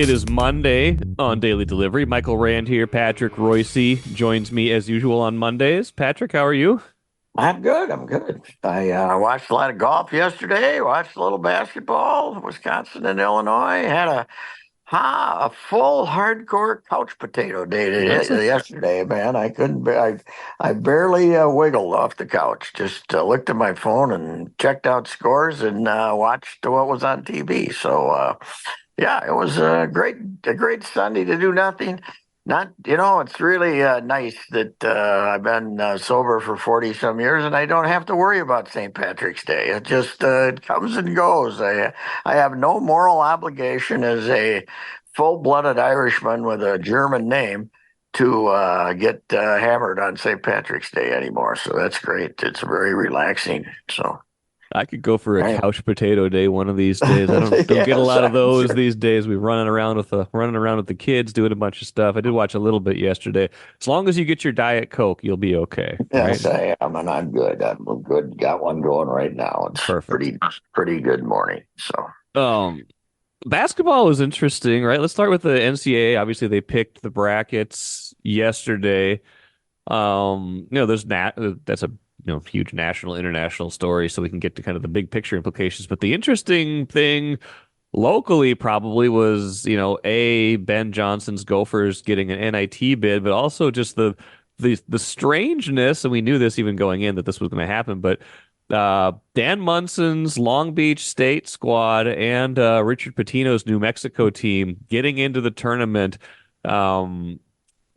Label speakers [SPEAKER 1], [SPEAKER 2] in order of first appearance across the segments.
[SPEAKER 1] It is Monday on Daily Delivery. Michael Rand here. Patrick Reusse joins me as usual on Mondays. Patrick, how are you?
[SPEAKER 2] I'm good. I'm good. I watched a lot of golf yesterday. Watched a little basketball. Wisconsin and Illinois had a full hardcore couch potato day
[SPEAKER 1] That's a
[SPEAKER 2] yesterday. Man, I couldn't. I barely wiggled off the couch. Just looked at my phone and checked out scores and watched what was on TV. So yeah, it was a great Sunday to do nothing. Not, it's really nice that I've been sober for 40 some years and I don't have to worry about St. Patrick's Day. It just it comes and goes. I have no moral obligation as a full-blooded Irishman with a German name to get hammered on St. Patrick's Day anymore. So that's great. It's very relaxing. So,
[SPEAKER 1] I could go for a
[SPEAKER 2] right.
[SPEAKER 1] couch potato day one of these days. I don't get a
[SPEAKER 2] Yes,
[SPEAKER 1] lot of
[SPEAKER 2] I'm
[SPEAKER 1] those
[SPEAKER 2] sure.
[SPEAKER 1] these days. We're running around with the kids, doing a bunch of stuff. I did watch a little bit yesterday. As long as you get your Diet Coke, you'll be okay, right?
[SPEAKER 2] Yes, I am, and I'm good. I'm good. Got one going right now. It's
[SPEAKER 1] Perfect.
[SPEAKER 2] pretty good morning. So
[SPEAKER 1] Um, Basketball is interesting, right? Let's start with the NCAA. Obviously, they picked the brackets yesterday. There's that's a huge national, international story, so we can get to kind of the big picture implications. But the interesting thing locally probably was, Ben Johnson's Gophers getting an NIT bid, but also just the strangeness, and we knew this even going in that this was going to happen, but Dan Munson's Long Beach State squad and Richard Pitino's New Mexico team getting into the tournament. Um,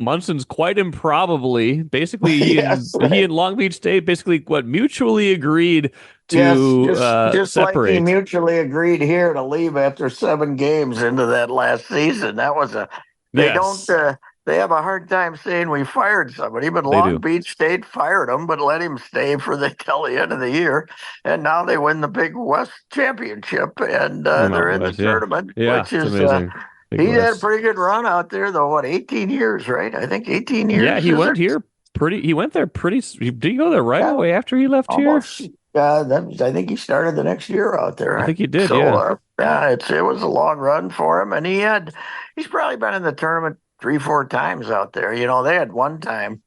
[SPEAKER 1] Munson's quite improbably, basically
[SPEAKER 2] yes,
[SPEAKER 1] he
[SPEAKER 2] right.
[SPEAKER 1] and Long Beach State basically what mutually agreed
[SPEAKER 2] Yes,
[SPEAKER 1] to
[SPEAKER 2] just like he
[SPEAKER 1] separate.
[SPEAKER 2] mutually agreed here to leave after 7 games into that last season. They don't
[SPEAKER 1] Yes,
[SPEAKER 2] they have a hard time saying we fired somebody, but
[SPEAKER 1] they
[SPEAKER 2] Long
[SPEAKER 1] do.
[SPEAKER 2] Beach State fired him, but let him stay for the till the end of the year, and now they win the Big West championship, and
[SPEAKER 1] Well,
[SPEAKER 2] they're in the
[SPEAKER 1] West, yeah,
[SPEAKER 2] tournament,
[SPEAKER 1] yeah,
[SPEAKER 2] which
[SPEAKER 1] it's
[SPEAKER 2] is
[SPEAKER 1] amazing. Big
[SPEAKER 2] he had a
[SPEAKER 1] West.
[SPEAKER 2] pretty good run out there, though. What, 18 years, right? I think 18
[SPEAKER 1] Yeah,
[SPEAKER 2] years, is it?
[SPEAKER 1] he went there pretty, did he go there right
[SPEAKER 2] Yeah,
[SPEAKER 1] away after he left here?
[SPEAKER 2] almost. I think he started the next year out
[SPEAKER 1] I
[SPEAKER 2] there.
[SPEAKER 1] think he did,
[SPEAKER 2] So
[SPEAKER 1] yeah.
[SPEAKER 2] yeah, it was a long run for him, and he's probably been in the tournament 3 4 times out there. They had one time.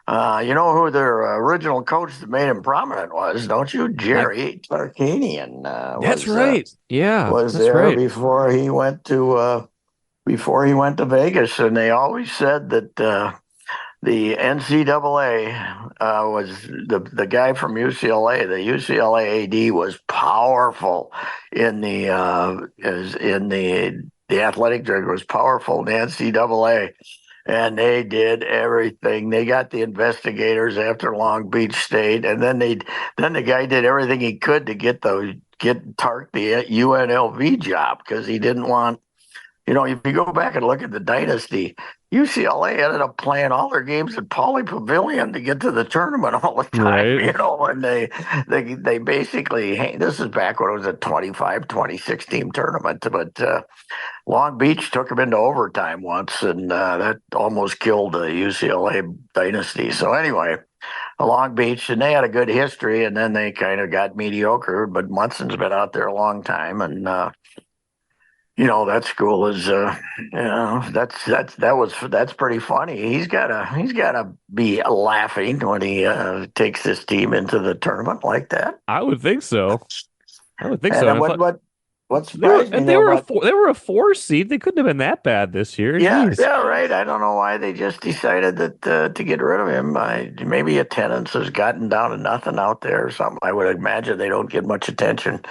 [SPEAKER 2] You know who their original coach that made him prominent was, don't you?
[SPEAKER 1] I
[SPEAKER 2] Jerry Tarkanian
[SPEAKER 1] That's right. Yeah,
[SPEAKER 2] was
[SPEAKER 1] that's
[SPEAKER 2] there
[SPEAKER 1] right.
[SPEAKER 2] before he went to Vegas, and they always said that. The NCAA was the guy from UCLA. The UCLA AD was powerful in the athletic director was powerful in the NCAA, and they did everything. They got the investigators after Long Beach State, and then the guy did everything he could to get Tark the UNLV job because he didn't want. If you go back and look at the dynasty, UCLA ended up playing all their games at Pauley Pavilion to get to the tournament all the time,
[SPEAKER 1] Right.
[SPEAKER 2] and they basically, hey, this is back when it was a 25-26 team tournament, but Long Beach took them into overtime once, and that almost killed the UCLA dynasty. So anyway, Long Beach, and they had a good history, and then they kind of got mediocre, but Munson's been out there a long time, and that school is, that's pretty funny. He's gotta be laughing when he takes this team into the tournament like that.
[SPEAKER 1] I would think so. I would think
[SPEAKER 2] And
[SPEAKER 1] so. And I thought
[SPEAKER 2] what surprised me though about
[SPEAKER 1] they were a four seed. They couldn't have been that bad this year.
[SPEAKER 2] yeah,
[SPEAKER 1] Jeez.
[SPEAKER 2] yeah, right. I don't know why they just decided that to get rid of him. Maybe attendance has gotten down to nothing out there or something. I would imagine they don't get much attention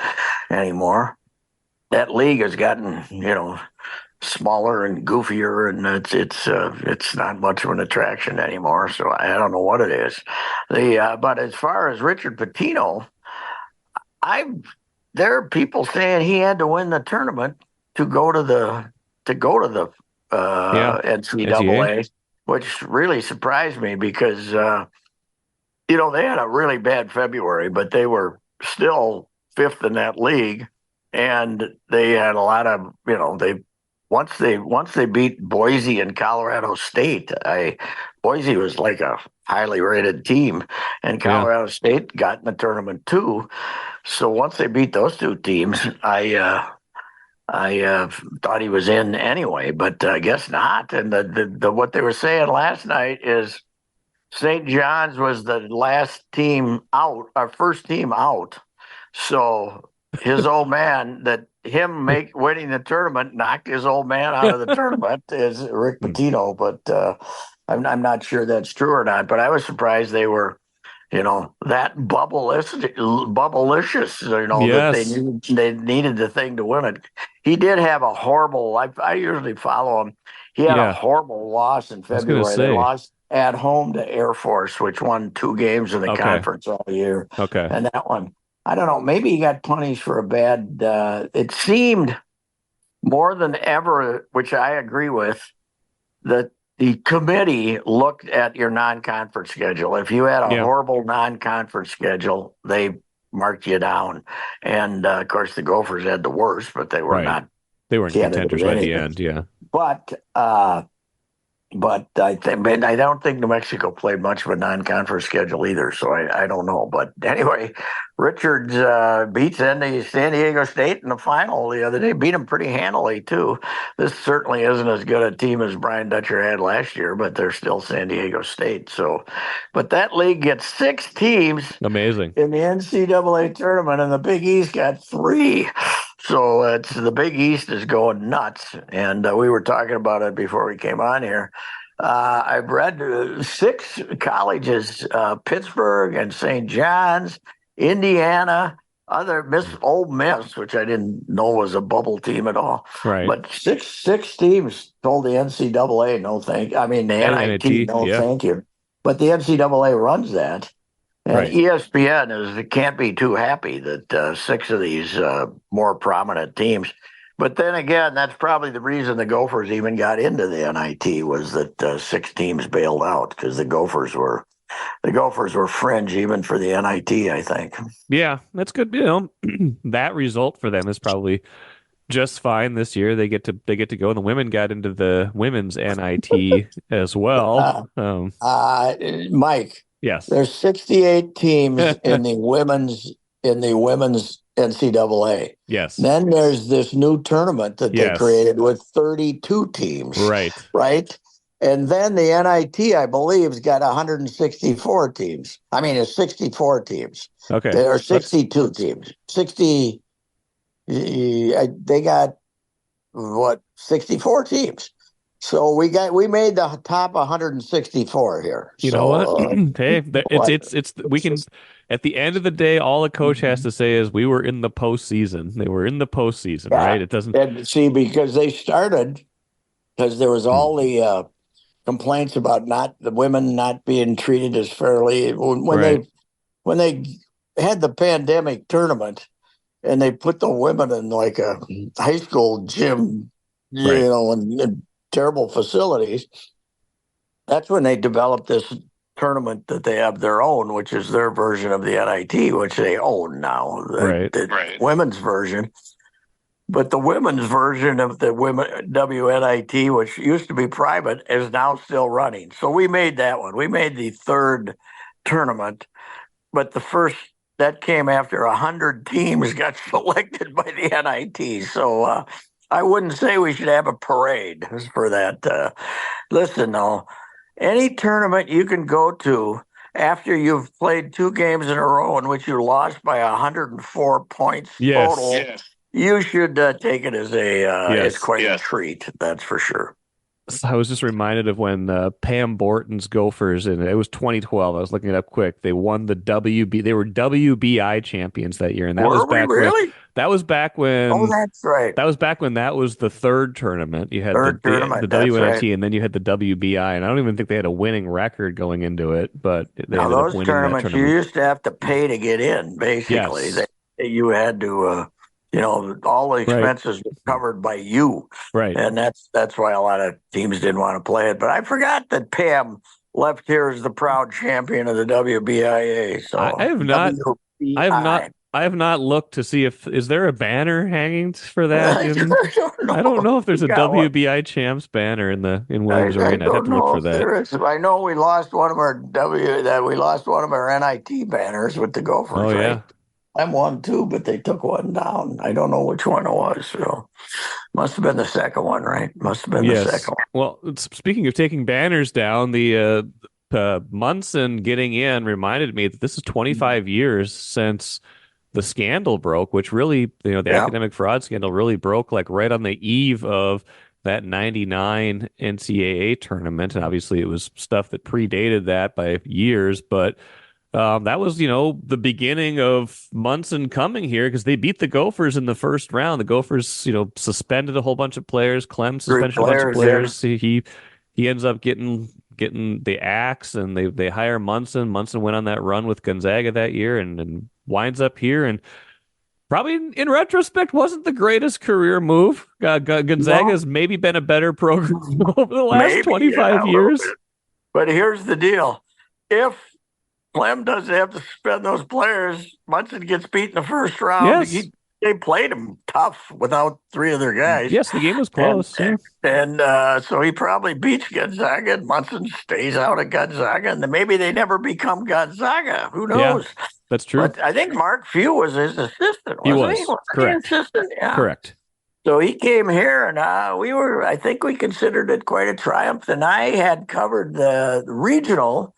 [SPEAKER 2] anymore. That league has gotten smaller and goofier, and it's not much of an attraction anymore. So I don't know what it is. But as far as Richard Pitino, I there are people saying he had to win the tournament to go to the
[SPEAKER 1] Yeah. NCAA.
[SPEAKER 2] NCAA, which really surprised me because they had a really bad February, but they were still fifth in that league, and they had a lot of they once they beat Boise and Colorado State. I Boise was like a highly rated team, and
[SPEAKER 1] Yeah.
[SPEAKER 2] Colorado State got in the tournament too. So once they beat those two teams, I thought he was in anyway, but I guess not. And the what they were saying last night is St. John's was the last team out, our first team out. So his old man, that him make winning the tournament knocked his old man out of the tournament is Rick
[SPEAKER 1] Hmm.
[SPEAKER 2] Pitino, but I'm not sure that's true or not. But I was surprised they were, that bubblicious, that
[SPEAKER 1] Yes.
[SPEAKER 2] they needed the thing to win it. He did have a horrible. I usually follow him. He had a
[SPEAKER 1] Yeah.
[SPEAKER 2] horrible loss in
[SPEAKER 1] I was gonna
[SPEAKER 2] February. They
[SPEAKER 1] say.
[SPEAKER 2] lost at home to Air Force, which won 2 games in the
[SPEAKER 1] Okay.
[SPEAKER 2] conference all year,
[SPEAKER 1] Okay.
[SPEAKER 2] and that one. I don't know. Maybe he got punished for a bad. It seemed more than ever, which I agree with, that the committee looked at your non-conference schedule. If you had a
[SPEAKER 1] Yeah.
[SPEAKER 2] horrible non-conference schedule, they marked you down. And of course, the Gophers had the worst, but they were
[SPEAKER 1] Right.
[SPEAKER 2] not
[SPEAKER 1] They weren't
[SPEAKER 2] candidate
[SPEAKER 1] contenders
[SPEAKER 2] of
[SPEAKER 1] by the
[SPEAKER 2] anything.
[SPEAKER 1] end. Yeah.
[SPEAKER 2] But but I don't think New Mexico played much of a non-conference schedule either, so I don't know. But anyway, Richards beats San Diego State in the final the other day. Beat them pretty handily too. This certainly isn't as good a team as Brian Dutcher had last year, but they're still San Diego State. So, but that league gets 6 teams
[SPEAKER 1] Amazing.
[SPEAKER 2] in the NCAA tournament, and the Big East got 3. So it's the Big East is going nuts, and we were talking about it before we came on here. I've read 6 colleges: Pittsburgh and St. John's, Indiana, other Miss Old Miss, which I didn't know was a bubble team at all.
[SPEAKER 1] Right.
[SPEAKER 2] But six teams told the NCAA no thank. I mean the
[SPEAKER 1] And
[SPEAKER 2] NIT
[SPEAKER 1] NIT.
[SPEAKER 2] no
[SPEAKER 1] Yeah.
[SPEAKER 2] thank you. But the NCAA runs that. And
[SPEAKER 1] Right.
[SPEAKER 2] ESPN can't be too happy that 6 of these more prominent teams. But then again, that's probably the reason the Gophers even got into the NIT was that 6 teams bailed out because the Gophers were fringe even for the NIT. I think.
[SPEAKER 1] Yeah. That's good. That result for them is probably just fine this year. They get to go. And the women got into the women's NIT as well.
[SPEAKER 2] Uh, Mike,
[SPEAKER 1] Yes.
[SPEAKER 2] there's 68 teams in the women's NCAA.
[SPEAKER 1] Yes.
[SPEAKER 2] Then there's this new tournament that they
[SPEAKER 1] Yes.
[SPEAKER 2] created with 32 teams,
[SPEAKER 1] Right.
[SPEAKER 2] right? And then the NIT, I believe, has got 164 teams. I mean, it's 64 teams.
[SPEAKER 1] Okay.
[SPEAKER 2] There are
[SPEAKER 1] That's
[SPEAKER 2] 62 teams. 60, they got what, 64 teams. So we made the top 164 here.
[SPEAKER 1] You know what?
[SPEAKER 2] So
[SPEAKER 1] Hey,
[SPEAKER 2] what?
[SPEAKER 1] we can, at the end of the day, all a coach has to say is we were in the postseason. They were in the postseason,
[SPEAKER 2] Yeah,
[SPEAKER 1] right? It doesn't.
[SPEAKER 2] and see, because they started because there was
[SPEAKER 1] Hmm.
[SPEAKER 2] all the complaints about not the women not being treated as fairly
[SPEAKER 1] Right,
[SPEAKER 2] when they had the pandemic tournament and they put the women in like a high school gym,
[SPEAKER 1] right.
[SPEAKER 2] in terrible facilities. That's when they developed this tournament that they have their own, which is their version of the NIT, which they own now,
[SPEAKER 1] Right.
[SPEAKER 2] the women's version. But the women's version of the women WNIT, which used to be private, is now still running. So we made that one. We made the third tournament, but the first that came after 100 teams got selected by the NIT. So I wouldn't say we should have a parade for that. Listen, though, any tournament you can go to after you've played 2 games in a row in which you lost by 104 points total,
[SPEAKER 1] Yes.
[SPEAKER 2] yes, you should take it as
[SPEAKER 1] Yes.
[SPEAKER 2] quite a treat. That's for sure.
[SPEAKER 1] So I was just reminded of when Pam Borton's Gophers, and it was 2012. I was looking it up quick. They won the WB. They were WBI champions that year, and that was
[SPEAKER 2] Were we
[SPEAKER 1] back when
[SPEAKER 2] really?
[SPEAKER 1] that was back
[SPEAKER 2] Oh,
[SPEAKER 1] when
[SPEAKER 2] that's right.
[SPEAKER 1] that was the third tournament. You had
[SPEAKER 2] Third
[SPEAKER 1] the
[SPEAKER 2] tournament. That's right.
[SPEAKER 1] WNIT, and then you had the WBI, and I don't even think they had a winning record going into it, but they
[SPEAKER 2] Now
[SPEAKER 1] ended up
[SPEAKER 2] those
[SPEAKER 1] winning that
[SPEAKER 2] tournaments, you
[SPEAKER 1] tournament.
[SPEAKER 2] used to have to pay to get in. Basically,
[SPEAKER 1] Yes.
[SPEAKER 2] you had to, all the
[SPEAKER 1] Right.
[SPEAKER 2] expenses were covered by you,
[SPEAKER 1] Right.
[SPEAKER 2] and that's why a lot of teams didn't want to play it. But I forgot that Pam left here as the proud champion of the WBIA.
[SPEAKER 1] I
[SPEAKER 2] So
[SPEAKER 1] have not I have not
[SPEAKER 2] WBI.
[SPEAKER 1] I have not looked to see if is there a banner hanging for that
[SPEAKER 2] I
[SPEAKER 1] in
[SPEAKER 2] don't
[SPEAKER 1] I don't
[SPEAKER 2] know.
[SPEAKER 1] know if
[SPEAKER 2] We
[SPEAKER 1] there's a
[SPEAKER 2] got one.
[SPEAKER 1] WBI champs banner in Williams
[SPEAKER 2] I
[SPEAKER 1] Arena. I'd have
[SPEAKER 2] don't
[SPEAKER 1] to look
[SPEAKER 2] know
[SPEAKER 1] for
[SPEAKER 2] if
[SPEAKER 1] that.
[SPEAKER 2] there is. I know we lost one of our NIT banners with the
[SPEAKER 1] Oh
[SPEAKER 2] Gophers, right?
[SPEAKER 1] yeah.
[SPEAKER 2] I'm one too, but they took one down. I don't know which one it was. So must have been the second one, right? Must have been the
[SPEAKER 1] Yes.
[SPEAKER 2] second
[SPEAKER 1] Well, speaking of taking banners down, the Monson getting in reminded me that this is
[SPEAKER 2] one.
[SPEAKER 1] 25 years since the scandal broke, which really, the
[SPEAKER 2] Yeah,
[SPEAKER 1] academic fraud scandal really broke like right on the eve of that 99 NCAA tournament. And obviously it was stuff that predated that by years, but that was, the beginning of Monson coming here because they beat the Gophers in the first round. The Gophers, suspended a whole bunch of players. Clem
[SPEAKER 2] three
[SPEAKER 1] suspended a bunch of
[SPEAKER 2] players. Yeah,
[SPEAKER 1] players. He ends up getting the axe, and they hire Monson. Monson went on that run with Gonzaga that year, and winds up here. And probably in retrospect, wasn't the greatest career move. Gonzaga
[SPEAKER 2] no,
[SPEAKER 1] has maybe been a better program over the last
[SPEAKER 2] maybe, yeah,
[SPEAKER 1] 25
[SPEAKER 2] a little
[SPEAKER 1] years.
[SPEAKER 2] bit. But here's the deal: if Clem doesn't have to suspend those players, Munson gets beat in the first round.
[SPEAKER 1] Yes.
[SPEAKER 2] They played him tough without three of their guys.
[SPEAKER 1] Yes, the game was
[SPEAKER 2] And
[SPEAKER 1] close. Yeah.
[SPEAKER 2] so he probably beats Gonzaga, and Munson stays out of Gonzaga, and then maybe they never become Gonzaga. Who
[SPEAKER 1] Yeah,
[SPEAKER 2] knows?
[SPEAKER 1] that's true.
[SPEAKER 2] But I think Mark Few was his assistant,
[SPEAKER 1] He
[SPEAKER 2] wasn't he?
[SPEAKER 1] was.
[SPEAKER 2] Wasn't he
[SPEAKER 1] Correct.
[SPEAKER 2] assistant? Yeah.
[SPEAKER 1] Correct.
[SPEAKER 2] So he came here, and I think we considered it quite a triumph. And I had covered the regional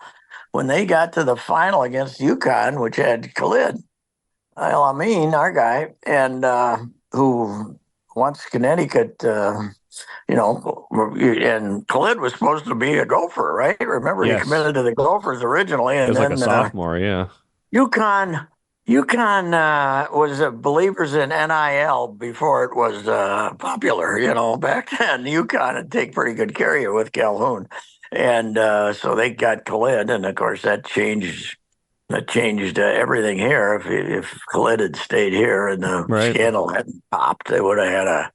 [SPEAKER 2] when they got to the final against UConn, which had Khalid Al-Amin, our guy, and who wants Connecticut, and Khalid was supposed to be a Gopher, right? Remember, he
[SPEAKER 1] Yes.
[SPEAKER 2] committed to the Gophers originally,
[SPEAKER 1] It
[SPEAKER 2] and
[SPEAKER 1] was like a
[SPEAKER 2] then
[SPEAKER 1] sophomore. Yeah.
[SPEAKER 2] UConn. UConn was believers in NIL before it was popular. Back then, UConn would take pretty good care of you with Calhoun, and so they got Khalid, and of course that changed everything here. If Khalid had stayed here and the
[SPEAKER 1] Right.
[SPEAKER 2] scandal hadn't popped, they would have had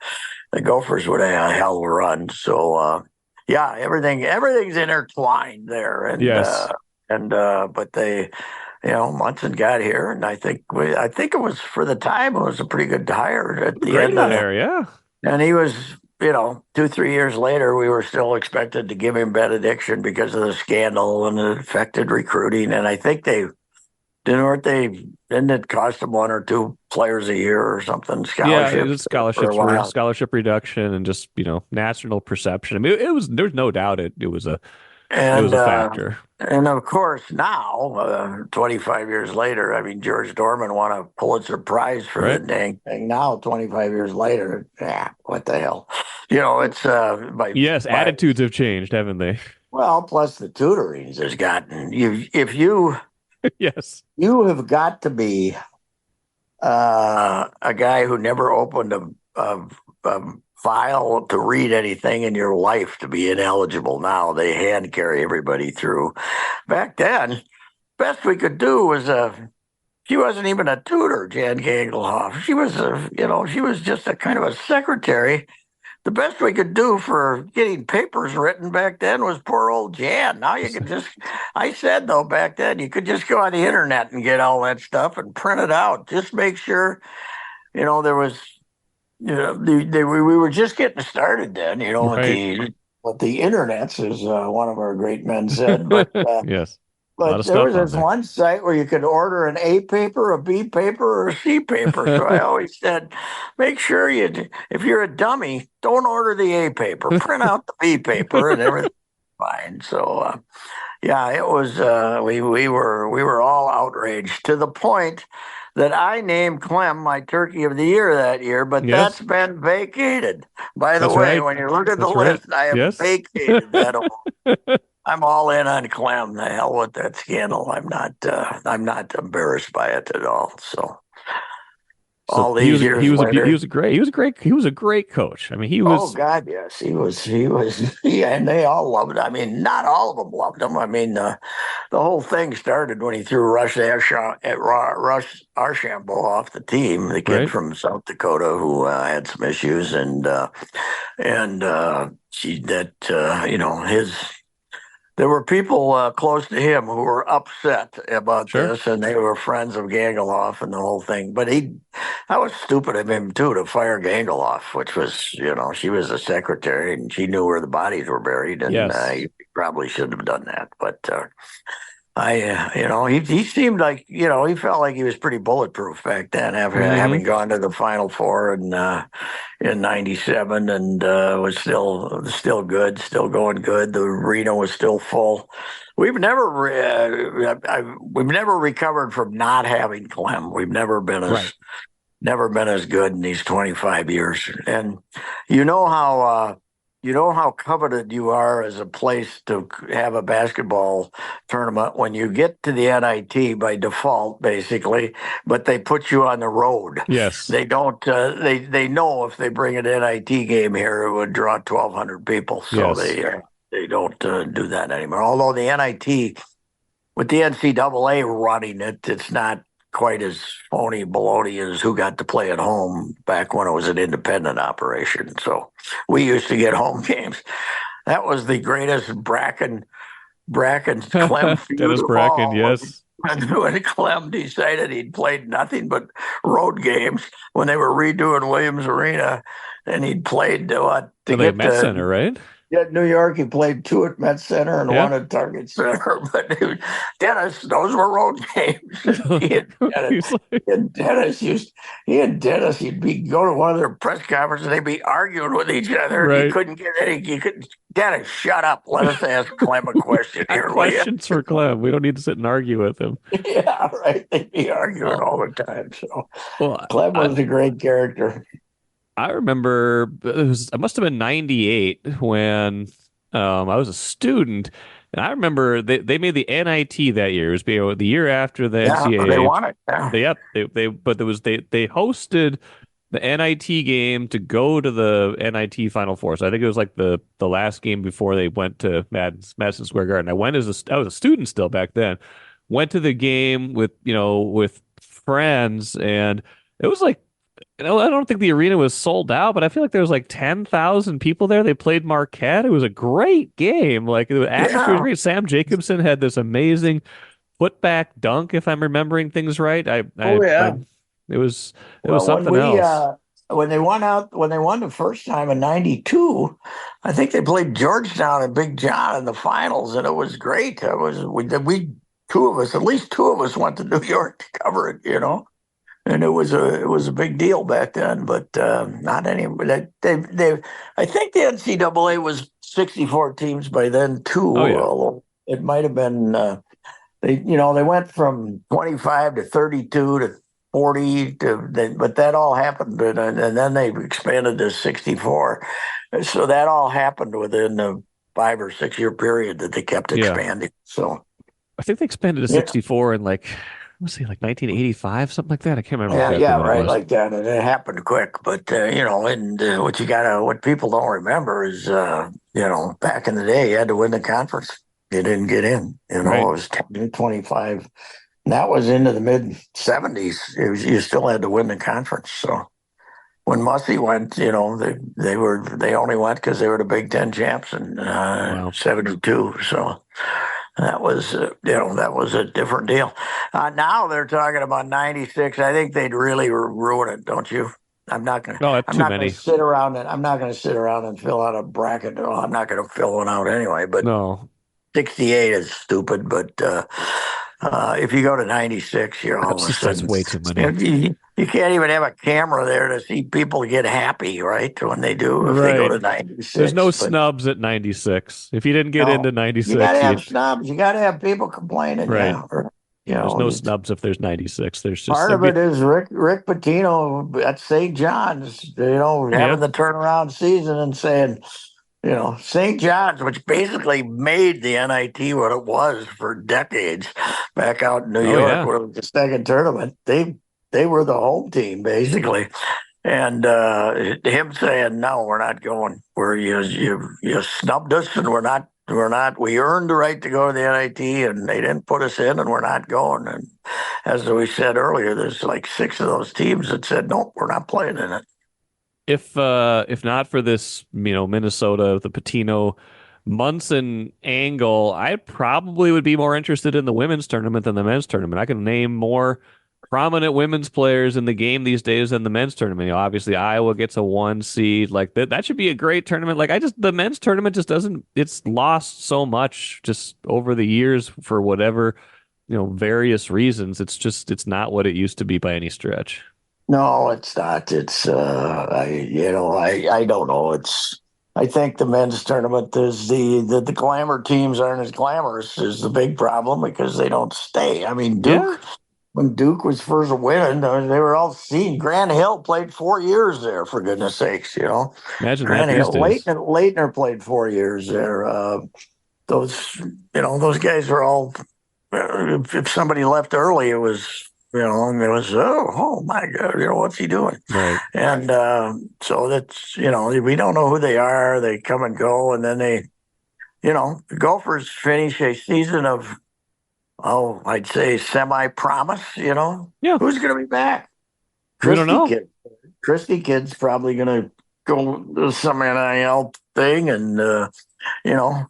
[SPEAKER 2] the Gophers would have had a hell of a run. So yeah, everything's intertwined there,
[SPEAKER 1] Yes.
[SPEAKER 2] but they. Munson got here, and I think it was for the time it was a pretty good hire at the
[SPEAKER 1] Great
[SPEAKER 2] end of
[SPEAKER 1] hire. Yeah.
[SPEAKER 2] and he was, 2, 3 years later, we were still expected to give him benediction because of the scandal and it affected recruiting. And I think didn't it cost them one or two players a year or something,
[SPEAKER 1] Yeah. It was
[SPEAKER 2] scholarships for a
[SPEAKER 1] scholarships for
[SPEAKER 2] while.
[SPEAKER 1] scholarship reduction and just, national perception. I mean, there's no doubt it was
[SPEAKER 2] And
[SPEAKER 1] a factor.
[SPEAKER 2] and of course now, 25 years later, I mean George Dorman won a Pulitzer Prize for the
[SPEAKER 1] Right.
[SPEAKER 2] dang thing. Now, 25 years later, what the hell? It's
[SPEAKER 1] Yes.
[SPEAKER 2] by
[SPEAKER 1] Attitudes have changed, haven't they?
[SPEAKER 2] well, plus the tutorings has gotten you. If
[SPEAKER 1] Yes.
[SPEAKER 2] you have got to be a guy who never opened a file to read anything in your life to be ineligible. Now they hand carry everybody through. Back then, best we could do was she wasn't even a tutor, Jan Gagelhoff. She was just a kind of a secretary. The best we could do for getting papers written back then was poor old Jan. Now you can I said though back then, you could just go on the internet and get all that stuff and print it out. Just make sure, there was, we were just getting started then, with
[SPEAKER 1] Right.
[SPEAKER 2] the internets, as one of our great men said. But
[SPEAKER 1] Yes. A lot
[SPEAKER 2] but
[SPEAKER 1] of
[SPEAKER 2] there was
[SPEAKER 1] stuff on
[SPEAKER 2] this
[SPEAKER 1] there.
[SPEAKER 2] one site where you could order an A paper, a B paper, or a C paper. So I always said, make sure if you're a dummy, don't order the A paper. Print out the B paper, and everything's fine. So yeah, it was. We were all outraged to the point that I named Clem my Turkey of the Year that year. But that's
[SPEAKER 1] Yes.
[SPEAKER 2] been vacated. By the
[SPEAKER 1] That's
[SPEAKER 2] way,
[SPEAKER 1] right.
[SPEAKER 2] when you look at the
[SPEAKER 1] That's right.
[SPEAKER 2] list, I have
[SPEAKER 1] Yes.
[SPEAKER 2] vacated that. I'm all in on Clem. The hell with that scandal. I'm not embarrassed by it at all. So
[SPEAKER 1] So
[SPEAKER 2] all these
[SPEAKER 1] he
[SPEAKER 2] years
[SPEAKER 1] was a
[SPEAKER 2] later,
[SPEAKER 1] he was a great coach. I mean, he
[SPEAKER 2] oh
[SPEAKER 1] was
[SPEAKER 2] God, yes, he was, yeah, and they all loved. I mean, not all of them loved him. I mean, the whole thing started when he threw Rush Archambault off the team, the kid
[SPEAKER 1] right.
[SPEAKER 2] from South Dakota who had some issues, and she that his there were people close to him who were upset about
[SPEAKER 1] Sure.
[SPEAKER 2] this, and they were friends of Gangaloff and the whole thing. But that was stupid of him too to fire Gangaloff, which was, she was a secretary and she knew where the bodies were buried, and
[SPEAKER 1] Yes.
[SPEAKER 2] he probably shouldn't have done that. But he seemed like, he felt like he was pretty bulletproof back then, after
[SPEAKER 1] Hmm.
[SPEAKER 2] having gone to the Final Four in '97, and was still good, still going good. The arena was still full. We've never recovered from not having Clem. We've
[SPEAKER 1] Right.
[SPEAKER 2] never been as good in these 25 years. And you know how uh, you know how coveted you are as a place to have a basketball tournament when you get to the NIT by default, basically, but they put you on the road.
[SPEAKER 1] Yes.
[SPEAKER 2] They don't. They know if they bring an NIT game here, it would draw 1,200 people, so
[SPEAKER 1] Yes.
[SPEAKER 2] they don't do that anymore. Although the NIT with the NCAA running it, it's not quite as phony baloney as who got to play at home back when it was an independent operation. So we used to get home games. That was the greatest Bracken Clem feud
[SPEAKER 1] Dennis
[SPEAKER 2] of
[SPEAKER 1] Bracken,
[SPEAKER 2] all.
[SPEAKER 1] yes.
[SPEAKER 2] When Clem decided he'd played nothing but road games when they were redoing Williams Arena, and he'd played to
[SPEAKER 1] And they
[SPEAKER 2] get
[SPEAKER 1] Met
[SPEAKER 2] to
[SPEAKER 1] Center, right?
[SPEAKER 2] yeah, New York. He played two at Met Center and
[SPEAKER 1] Yeah.
[SPEAKER 2] one at Target Center. Dennis, those were road games. And
[SPEAKER 1] He's like,
[SPEAKER 2] he and Dennis, he'd be go to one of their press conferences, and they'd be arguing with each other, and you
[SPEAKER 1] right.
[SPEAKER 2] couldn't get any. You couldn't. Dennis, shut up. Let us ask Clem a question
[SPEAKER 1] Got
[SPEAKER 2] here, will you?
[SPEAKER 1] questions for Clem. We don't need to sit and argue with him.
[SPEAKER 2] Yeah, right. They'd be arguing
[SPEAKER 1] Well,
[SPEAKER 2] all the time. So
[SPEAKER 1] well,
[SPEAKER 2] Clem
[SPEAKER 1] I
[SPEAKER 2] was a great character.
[SPEAKER 1] I remember it must have been 98 when I was a student. And I remember they made the NIT that year. It was the year after the
[SPEAKER 2] Yeah, they
[SPEAKER 1] NCAA.
[SPEAKER 2] won it. Yeah.
[SPEAKER 1] They but there was they hosted the NIT game to go to the NIT Final Four. So I think it was like the last game before they went to Madison Square Garden. I was a student still back then. Went to the game with with friends, and it was like I don't think the arena was sold out, but I feel like there was like 10,000 people there. They played Marquette. It was a great game. Like the atmosphere was
[SPEAKER 2] Yeah.
[SPEAKER 1] great. Sam Jacobson had this amazing putback dunk, if I'm remembering things right.
[SPEAKER 2] Oh yeah.
[SPEAKER 1] It was it was
[SPEAKER 2] Well,
[SPEAKER 1] something else.
[SPEAKER 2] when they won the first time in '92, I think they played Georgetown and Big John in the finals, and it was great. It was we two of us, at least two of us, went to New York to cover it, and it was a big deal back then. But not any. They I think the NCAA was 64 teams by then
[SPEAKER 1] Oh
[SPEAKER 2] too.
[SPEAKER 1] yeah.
[SPEAKER 2] Although it might have been. They went from 25 to 32 to 40 but that all happened, and then they expanded to 64. So that all happened within a 5 or 6 year period that they kept
[SPEAKER 1] Yeah.
[SPEAKER 2] expanding. So
[SPEAKER 1] I think they expanded to
[SPEAKER 2] yeah,
[SPEAKER 1] 64 in like let's see, like 1985, something like that. I can't remember
[SPEAKER 2] yeah,
[SPEAKER 1] exactly
[SPEAKER 2] yeah,
[SPEAKER 1] when it
[SPEAKER 2] right,
[SPEAKER 1] was.
[SPEAKER 2] like that, and it happened quick. But and what people don't remember is, back in the day, you had to win the conference. You didn't get in. It
[SPEAKER 1] Right.
[SPEAKER 2] was 10 to 25. And that was into the mid '70s. You still had to win the conference. So when Mussy went, they only went because they were the Big Ten champs in
[SPEAKER 1] Wow.
[SPEAKER 2] '72. So that was a different deal. Now they're talking about '96. I think they'd really ruin it, don't you? I'm not gonna.
[SPEAKER 1] No,
[SPEAKER 2] I'm
[SPEAKER 1] too
[SPEAKER 2] not gonna
[SPEAKER 1] many.
[SPEAKER 2] sit around and I'm not gonna sit around and fill out a bracket. Oh, I'm not gonna fill one out anyway. But
[SPEAKER 1] No.
[SPEAKER 2] 68 is stupid, but if you go to '96, you're all of a
[SPEAKER 1] That's
[SPEAKER 2] sudden
[SPEAKER 1] way too many.
[SPEAKER 2] you can't even have a camera there to see people get happy, right? When they do, if they go
[SPEAKER 1] Right.
[SPEAKER 2] to
[SPEAKER 1] There's no
[SPEAKER 2] '96, but
[SPEAKER 1] snubs at 96. If you didn't get
[SPEAKER 2] no,
[SPEAKER 1] into
[SPEAKER 2] you got to
[SPEAKER 1] 96,
[SPEAKER 2] have
[SPEAKER 1] you
[SPEAKER 2] snobs. You got to have people complaining,
[SPEAKER 1] right.
[SPEAKER 2] yeah. Or,
[SPEAKER 1] There's no snubs if there's 96. There's just
[SPEAKER 2] part
[SPEAKER 1] there'd
[SPEAKER 2] of
[SPEAKER 1] be
[SPEAKER 2] it is Rick Pitino at St. John's,
[SPEAKER 1] yeah.
[SPEAKER 2] having the turnaround season and saying, St. John's, which basically made the NIT what it was for decades, back out in New
[SPEAKER 1] Oh
[SPEAKER 2] York,
[SPEAKER 1] yeah.
[SPEAKER 2] where it was the second tournament, they were the home team basically, and him saying, "No, we're not going. You snubbed us, and we're not. We earned the right to go to the NIT, and they didn't put us in, and we're not going." And as we said earlier, there's like six of those teams that said, "Nope, we're not playing in it."
[SPEAKER 1] If not for this, Minnesota, the Pitino Monson angle, I probably would be more interested in the women's tournament than the men's tournament. I can name more prominent women's players in the game these days than the men's tournament. Obviously Iowa gets a 1 seed. Like that should be a great tournament. Like the men's tournament just doesn't, it's lost so much just over the years for whatever, various reasons. It's not what it used to be by any stretch.
[SPEAKER 2] No, it's not. I don't know. I think the men's tournament is the glamour teams aren't as glamorous is the big problem because they don't stay. I mean,
[SPEAKER 1] Yeah.
[SPEAKER 2] when Duke was first winning, they were all seen. Grant Hill played 4 years there, for goodness sakes,
[SPEAKER 1] Imagine that
[SPEAKER 2] Grant
[SPEAKER 1] these
[SPEAKER 2] Hill,
[SPEAKER 1] days.
[SPEAKER 2] Leitner played 4 years there. Those, those guys were all. If somebody left early, it was, and it was, oh my God, what's he doing?
[SPEAKER 1] Right.
[SPEAKER 2] And so that's, we don't know who they are. They come and go, and then the Gophers finish a season of, I'd say semi-promise.
[SPEAKER 1] Yeah.
[SPEAKER 2] Who's going to be back?
[SPEAKER 1] We don't
[SPEAKER 2] Christie
[SPEAKER 1] know.
[SPEAKER 2] kid. Christie kid's probably going to go to some NIL thing, and you know.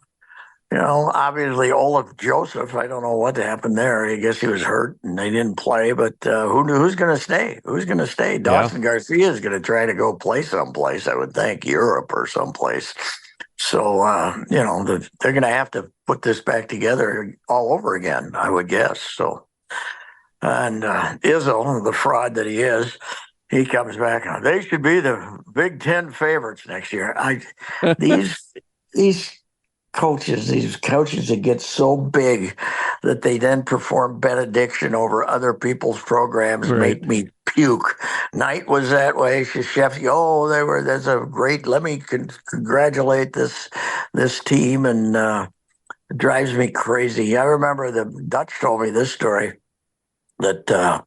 [SPEAKER 2] Obviously Olaf Joseph. I don't know what happened there. I guess he was hurt and they didn't play. But who's going to stay? Who's going to stay?
[SPEAKER 1] Yeah.
[SPEAKER 2] Dawson Garcia is going to try to go play someplace. I would think Europe or someplace. So they're going to have to put this back together all over again. I would guess. So and Izzo, the fraud that he is, he comes back. They should be the Big Ten favorites next year. These these these coaches that get so big that they then perform benediction over other people's programs
[SPEAKER 1] Right.
[SPEAKER 2] make me puke. Knight was that way. Krzyzewski, there's a great, let me congratulate this team, and it drives me crazy. I remember the Dutch told me this story that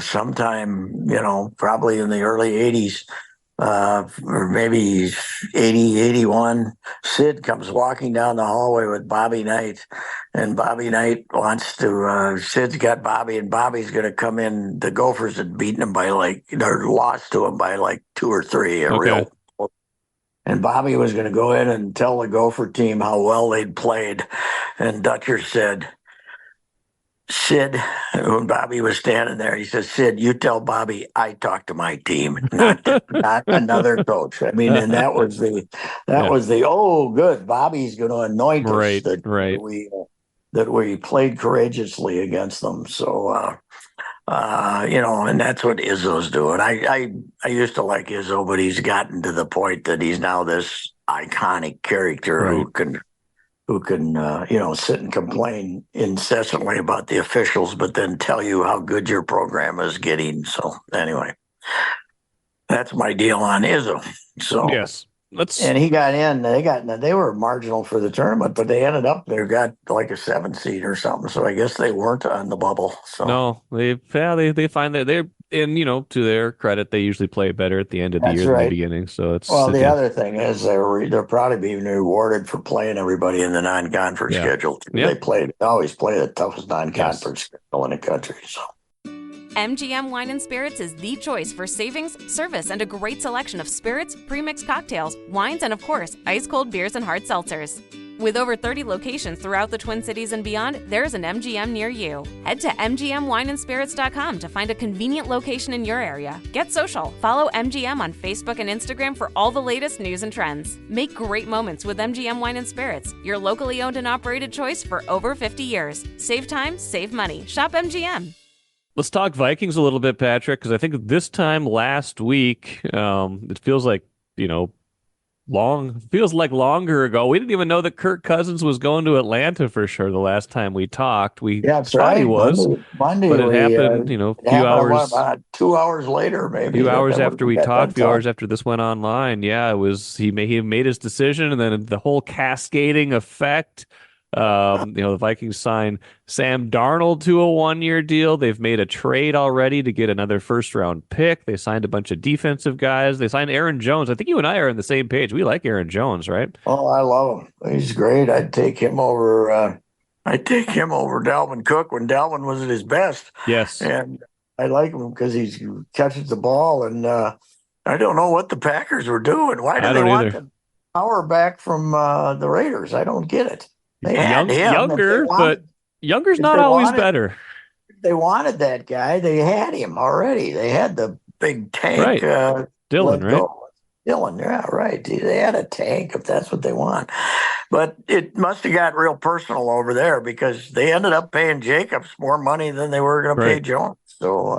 [SPEAKER 2] sometime, probably in the early 80s, or maybe 80, 81, Sid comes walking down the hallway with Bobby Knight, and Bobby Knight wants to, Sid's got Bobby, and Bobby's going to come in. The Gophers had beaten him by or lost to him by 2 or 3,
[SPEAKER 1] Okay.
[SPEAKER 2] and Bobby was going to go in and tell the Gopher team how well they'd played. And Dutcher said, Sid, when Bobby was standing there, he says, Sid, you tell Bobby I talked to my team, not another coach. I mean, and that was
[SPEAKER 1] Yeah.
[SPEAKER 2] oh good, Bobby's going to anoint us
[SPEAKER 1] Right. Right.
[SPEAKER 2] that we played courageously against them. So and that's what Izzo's doing. I used to like Izzo, but he's gotten to the point that he's now this iconic character
[SPEAKER 1] Right.
[SPEAKER 2] who can sit and complain incessantly about the officials, but then tell you how good your program is getting. So anyway, that's my deal on Izzo. So
[SPEAKER 1] Yes.
[SPEAKER 2] and he got in. They were marginal for the tournament, but they ended up they got like a 7 seed or something. So I guess they weren't on the bubble. So
[SPEAKER 1] No, they find that they're and to their credit, they usually play better at the end of the
[SPEAKER 2] that's
[SPEAKER 1] year than the
[SPEAKER 2] right.
[SPEAKER 1] beginning. So it's
[SPEAKER 2] Well,
[SPEAKER 1] at
[SPEAKER 2] the
[SPEAKER 1] the end.
[SPEAKER 2] other thing is they're probably being rewarded for playing everybody in the non-conference
[SPEAKER 1] Yeah.
[SPEAKER 2] schedule.
[SPEAKER 1] Yeah.
[SPEAKER 2] They always play the toughest
[SPEAKER 1] Yes.
[SPEAKER 2] non-conference schedule in the country. So.
[SPEAKER 3] MGM Wine and Spirits is the choice for savings, service, and a great selection of spirits, premixed cocktails, wines, and of course, ice-cold beers and hard seltzers. With over 30 locations throughout the Twin Cities and beyond, there's an MGM near you. Head to mgmwineandspirits.com to find a convenient location in your area. Get social. Follow MGM on Facebook and Instagram for all the latest news and trends. Make great moments with MGM Wine and Spirits, your locally owned and operated choice for over 50 years. Save time, save money. Shop MGM.
[SPEAKER 1] Let's talk Vikings a little bit, Patrick, because I think this time last week, it feels like, feels like longer ago. We didn't even know that Kirk Cousins was going to Atlanta for sure the last time we talked. We
[SPEAKER 2] Yeah, that's
[SPEAKER 1] thought he
[SPEAKER 2] right.
[SPEAKER 1] was,
[SPEAKER 2] Monday
[SPEAKER 1] but it
[SPEAKER 2] we
[SPEAKER 1] happened,
[SPEAKER 2] it happened about 2 hours later, maybe.
[SPEAKER 1] few
[SPEAKER 2] But
[SPEAKER 1] hours
[SPEAKER 2] then
[SPEAKER 1] after
[SPEAKER 2] we
[SPEAKER 1] we
[SPEAKER 2] got
[SPEAKER 1] talked,
[SPEAKER 2] done
[SPEAKER 1] few hours
[SPEAKER 2] talking.
[SPEAKER 1] after this went online. Yeah, it was he made his decision, and then the whole cascading effect. The Vikings signed Sam Darnold to a 1-year deal. They've made a trade already to get another first round pick. They signed a bunch of defensive guys. They signed Aaron Jones. I think you and I are on the same page. We like Aaron Jones, right?
[SPEAKER 2] Oh, I love him. He's great. I'd take him over. I'd take him over Dalvin Cook when Dalvin was at his best.
[SPEAKER 1] Yes.
[SPEAKER 2] And I like him because he catches the ball. And I don't know what the Packers were doing. Why do
[SPEAKER 1] I
[SPEAKER 2] they
[SPEAKER 1] don't
[SPEAKER 2] want
[SPEAKER 1] either.
[SPEAKER 2] the power back from the Raiders? I don't get it. They had him if they
[SPEAKER 1] Younger, but
[SPEAKER 2] wanted.
[SPEAKER 1] younger is
[SPEAKER 2] If
[SPEAKER 1] not
[SPEAKER 2] they
[SPEAKER 1] always
[SPEAKER 2] wanted,
[SPEAKER 1] better.
[SPEAKER 2] they wanted that guy. They had him already. They had the big tank
[SPEAKER 1] Right. Dylan,
[SPEAKER 2] let
[SPEAKER 1] right?
[SPEAKER 2] go. Dylan, yeah, right. They had a tank if that's what they want. But it must have got real personal over there because they ended up paying Jacobs more money than they were going to pay
[SPEAKER 1] Right.
[SPEAKER 2] Jones. So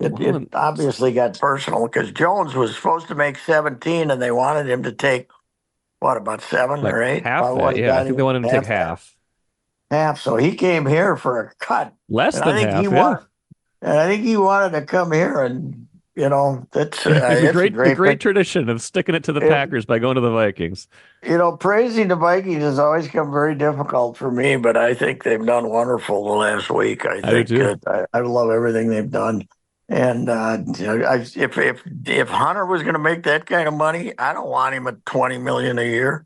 [SPEAKER 1] Well,
[SPEAKER 2] it obviously got personal because Jones was supposed to make 17 and they wanted him to take what about seven
[SPEAKER 1] like
[SPEAKER 2] or eight?
[SPEAKER 1] half
[SPEAKER 2] About what
[SPEAKER 1] that.
[SPEAKER 2] he
[SPEAKER 1] Yeah, I
[SPEAKER 2] got
[SPEAKER 1] think they
[SPEAKER 2] him
[SPEAKER 1] wanted him to take
[SPEAKER 2] half that
[SPEAKER 1] half.
[SPEAKER 2] half. So he came here for a cut,
[SPEAKER 1] Less
[SPEAKER 2] and I
[SPEAKER 1] than
[SPEAKER 2] think he
[SPEAKER 1] half, yeah.
[SPEAKER 2] wanted. And I think he wanted to come here, and that's
[SPEAKER 1] The
[SPEAKER 2] it's a great
[SPEAKER 1] great
[SPEAKER 2] pick.
[SPEAKER 1] tradition of sticking it to the
[SPEAKER 2] It,
[SPEAKER 1] Packers by going to the Vikings.
[SPEAKER 2] praising the Vikings has always come very difficult for me, but I think they've done wonderful the last week. I
[SPEAKER 1] I do
[SPEAKER 2] think
[SPEAKER 1] too.
[SPEAKER 2] I love everything they've done. And if Hunter was going to make that kind of money, I don't want him at 20 million a year,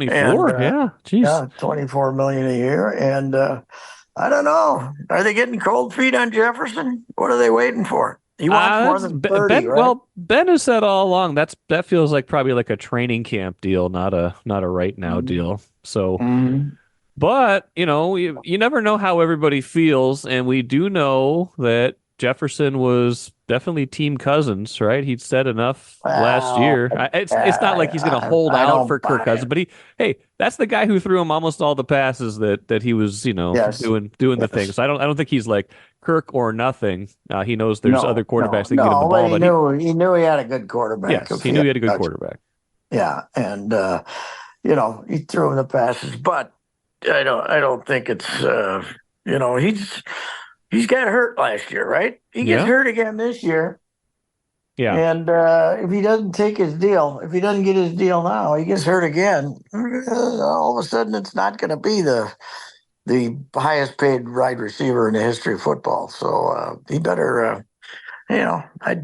[SPEAKER 2] and
[SPEAKER 1] 24? Yeah. Jeez.
[SPEAKER 2] 24 million a year. And I don't know. Are they getting cold feet on Jefferson? What are they waiting for? He wants more
[SPEAKER 1] That's
[SPEAKER 2] than 30,
[SPEAKER 1] Ben.
[SPEAKER 2] right?
[SPEAKER 1] Well, Ben has said all along that feels like probably like a training camp deal, not a right now deal. So,
[SPEAKER 2] Mm-hmm.
[SPEAKER 1] but you never know how everybody feels, and we do know that Jefferson was definitely Team Cousins, right? He'd said enough last
[SPEAKER 2] Well,
[SPEAKER 1] year. It's not like he's going to hold
[SPEAKER 2] I
[SPEAKER 1] out for
[SPEAKER 2] don't
[SPEAKER 1] Kirk
[SPEAKER 2] buy
[SPEAKER 1] Cousins,
[SPEAKER 2] it.
[SPEAKER 1] but hey, that's the guy who threw him almost all the passes that he was
[SPEAKER 2] Yes,
[SPEAKER 1] doing the thing.
[SPEAKER 2] yes.
[SPEAKER 1] So I don't think he's like Kirk or nothing. He knows there's other
[SPEAKER 2] No,
[SPEAKER 1] quarterbacks
[SPEAKER 2] no,
[SPEAKER 1] that can get him the
[SPEAKER 2] no. But
[SPEAKER 1] ball, but
[SPEAKER 2] he knew he had a good quarterback.
[SPEAKER 1] yes,
[SPEAKER 2] If
[SPEAKER 1] he
[SPEAKER 2] he
[SPEAKER 1] knew
[SPEAKER 2] had
[SPEAKER 1] he had a good
[SPEAKER 2] touch,
[SPEAKER 1] quarterback.
[SPEAKER 2] yeah, and he threw him the passes. But I don't think it's he's got hurt last year, right? He gets
[SPEAKER 1] Yeah,
[SPEAKER 2] hurt again this year.
[SPEAKER 1] yeah.
[SPEAKER 2] And if he doesn't take his deal, if he doesn't get his deal now, he gets hurt again. All of a sudden, it's not going to be the highest paid wide receiver in the history of football. So he better, I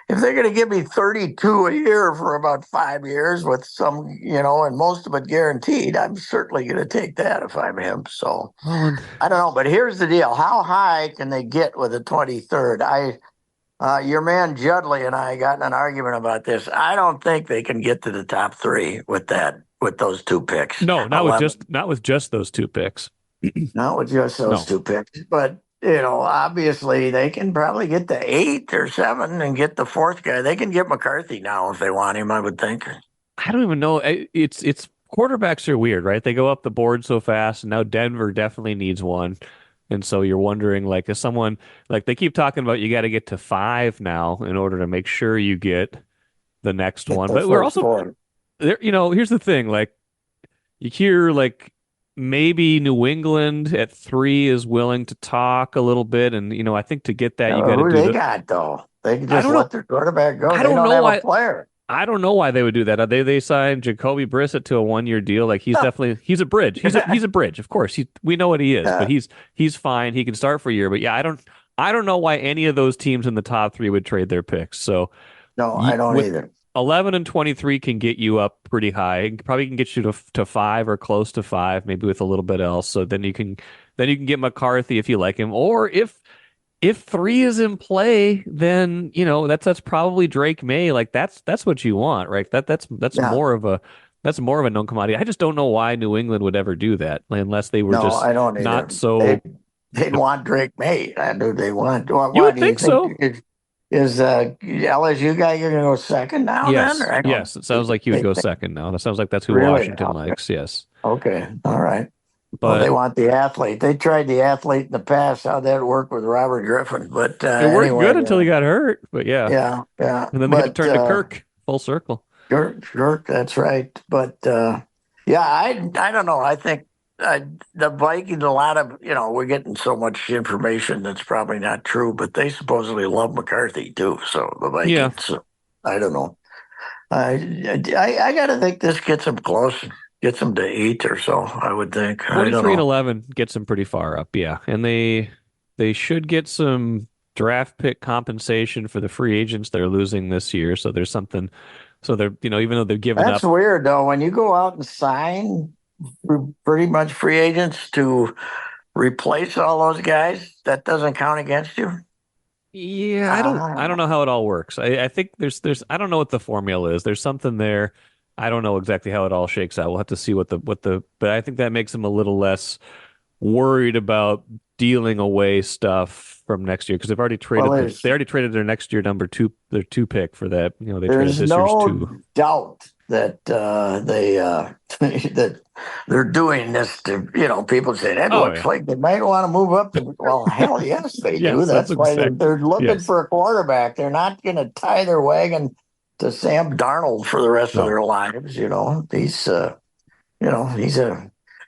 [SPEAKER 2] if they're going to give me 32 a year for about 5 years with some, and most of it guaranteed, I'm certainly going to take that if I'm him. So
[SPEAKER 1] Well, and
[SPEAKER 2] I don't know, but here's the deal: how high can they get with the 23rd? Your man Judley and I got in an argument about this. I don't think they can get to the top three with those two picks.
[SPEAKER 1] no,
[SPEAKER 2] 11,
[SPEAKER 1] not with just those two picks.
[SPEAKER 2] not with just those
[SPEAKER 1] No,
[SPEAKER 2] two picks, but obviously they can probably get to 8 or 7 and get the fourth guy. They can get McCarthy now if they want him, I would think.
[SPEAKER 1] I don't even know. It's quarterbacks are weird, right? They go up the board so fast, and now Denver definitely needs one. And so you're wondering, like, is someone like they keep talking about you got to get to five now in order to make sure you get the next
[SPEAKER 2] Get
[SPEAKER 1] one.
[SPEAKER 2] the
[SPEAKER 1] But we're
[SPEAKER 2] first
[SPEAKER 1] also
[SPEAKER 2] one.
[SPEAKER 1] there, here's the thing, like you hear like maybe New England at three is willing to talk a little bit, and I think to get that you got to
[SPEAKER 2] Who
[SPEAKER 1] do
[SPEAKER 2] they
[SPEAKER 1] the
[SPEAKER 2] got though? They can
[SPEAKER 1] I
[SPEAKER 2] just
[SPEAKER 1] don't know.
[SPEAKER 2] let their quarterback go.
[SPEAKER 1] I
[SPEAKER 2] They
[SPEAKER 1] don't
[SPEAKER 2] don't
[SPEAKER 1] know
[SPEAKER 2] have a
[SPEAKER 1] why.
[SPEAKER 2] player.
[SPEAKER 1] I don't know why they would do that. They signed Jacoby Brissett to a 1 year deal. Like he's a bridge. He's a bridge. Of course, we know what he is, but
[SPEAKER 2] Yeah.
[SPEAKER 1] he's fine. He can start for a year. But yeah, I don't know why any of those teams in the top three would trade their picks. So
[SPEAKER 2] No, I don't
[SPEAKER 1] with
[SPEAKER 2] either.
[SPEAKER 1] 11 and 23 can get you up pretty high. It probably can get you to five or close to five, maybe with a little bit else. So then you can get McCarthy if you like him, or if three is in play, then that's probably Drake May. Like that's what you want, right?
[SPEAKER 2] Yeah.
[SPEAKER 1] That's more of a known commodity. I just don't know why New England would ever do that unless they were
[SPEAKER 2] No,
[SPEAKER 1] just
[SPEAKER 2] I don't
[SPEAKER 1] not
[SPEAKER 2] either. They
[SPEAKER 1] so.
[SPEAKER 2] they'd want Drake May. I knew they want.
[SPEAKER 1] You
[SPEAKER 2] What
[SPEAKER 1] would
[SPEAKER 2] do you
[SPEAKER 1] think
[SPEAKER 2] think
[SPEAKER 1] so.
[SPEAKER 2] is LSU guy? You're gonna go second now? Then
[SPEAKER 1] Yes,
[SPEAKER 2] or I don't
[SPEAKER 1] yes. It sounds like he would
[SPEAKER 2] they
[SPEAKER 1] go
[SPEAKER 2] think
[SPEAKER 1] second now. That sounds like that's who
[SPEAKER 2] really.
[SPEAKER 1] Washington likes. Yes,
[SPEAKER 2] Okay, all right. Well, they
[SPEAKER 1] but
[SPEAKER 2] want the athlete. They tried the athlete in the past. How that worked with Robert Griffin, but
[SPEAKER 1] it worked good
[SPEAKER 2] anyway,
[SPEAKER 1] until he got hurt. But yeah,
[SPEAKER 2] yeah.
[SPEAKER 1] and then they had to
[SPEAKER 2] But
[SPEAKER 1] turn to Kirk full circle.
[SPEAKER 2] Kirk, that's right. But yeah, I don't know. I think the Vikings, a lot of we're getting so much information that's probably not true, but they supposedly love McCarthy too. So the
[SPEAKER 1] Yeah,
[SPEAKER 2] Vikings, so, I don't know. I got to think this gets them close, gets them to 8 or so. I would think. I don't
[SPEAKER 1] 23 and
[SPEAKER 2] know.
[SPEAKER 1] 11 gets them pretty far up. Yeah, and they should get some draft pick compensation for the free agents they're losing this year. So there's something. So they're even though they've given
[SPEAKER 2] That's
[SPEAKER 1] up.
[SPEAKER 2] weird though. When you go out and sign pretty much free agents to replace all those guys, that doesn't count against you.
[SPEAKER 1] Yeah, I don't
[SPEAKER 2] Uh,
[SPEAKER 1] know how it all works. I think there's I don't know what the formula is. There's something there. I don't know exactly how it all shakes out. We'll have to see but I think that makes them a little less worried about dealing away stuff from next year because they've already
[SPEAKER 2] Well,
[SPEAKER 1] traded they already traded their next year number two, their 2 pick for that. They traded
[SPEAKER 2] there's
[SPEAKER 1] this year's
[SPEAKER 2] no
[SPEAKER 1] 2.
[SPEAKER 2] doubt that they that they're doing this to, people say that
[SPEAKER 1] Oh
[SPEAKER 2] looks
[SPEAKER 1] yeah.
[SPEAKER 2] like they might want to move up. Well, hell yes, they do.
[SPEAKER 1] Yes, that's
[SPEAKER 2] That's why
[SPEAKER 1] exact.
[SPEAKER 2] they're looking
[SPEAKER 1] Yes.
[SPEAKER 2] for a quarterback. They're not going to tie their wagon to Sam Darnold for the rest of
[SPEAKER 1] No.
[SPEAKER 2] their lives.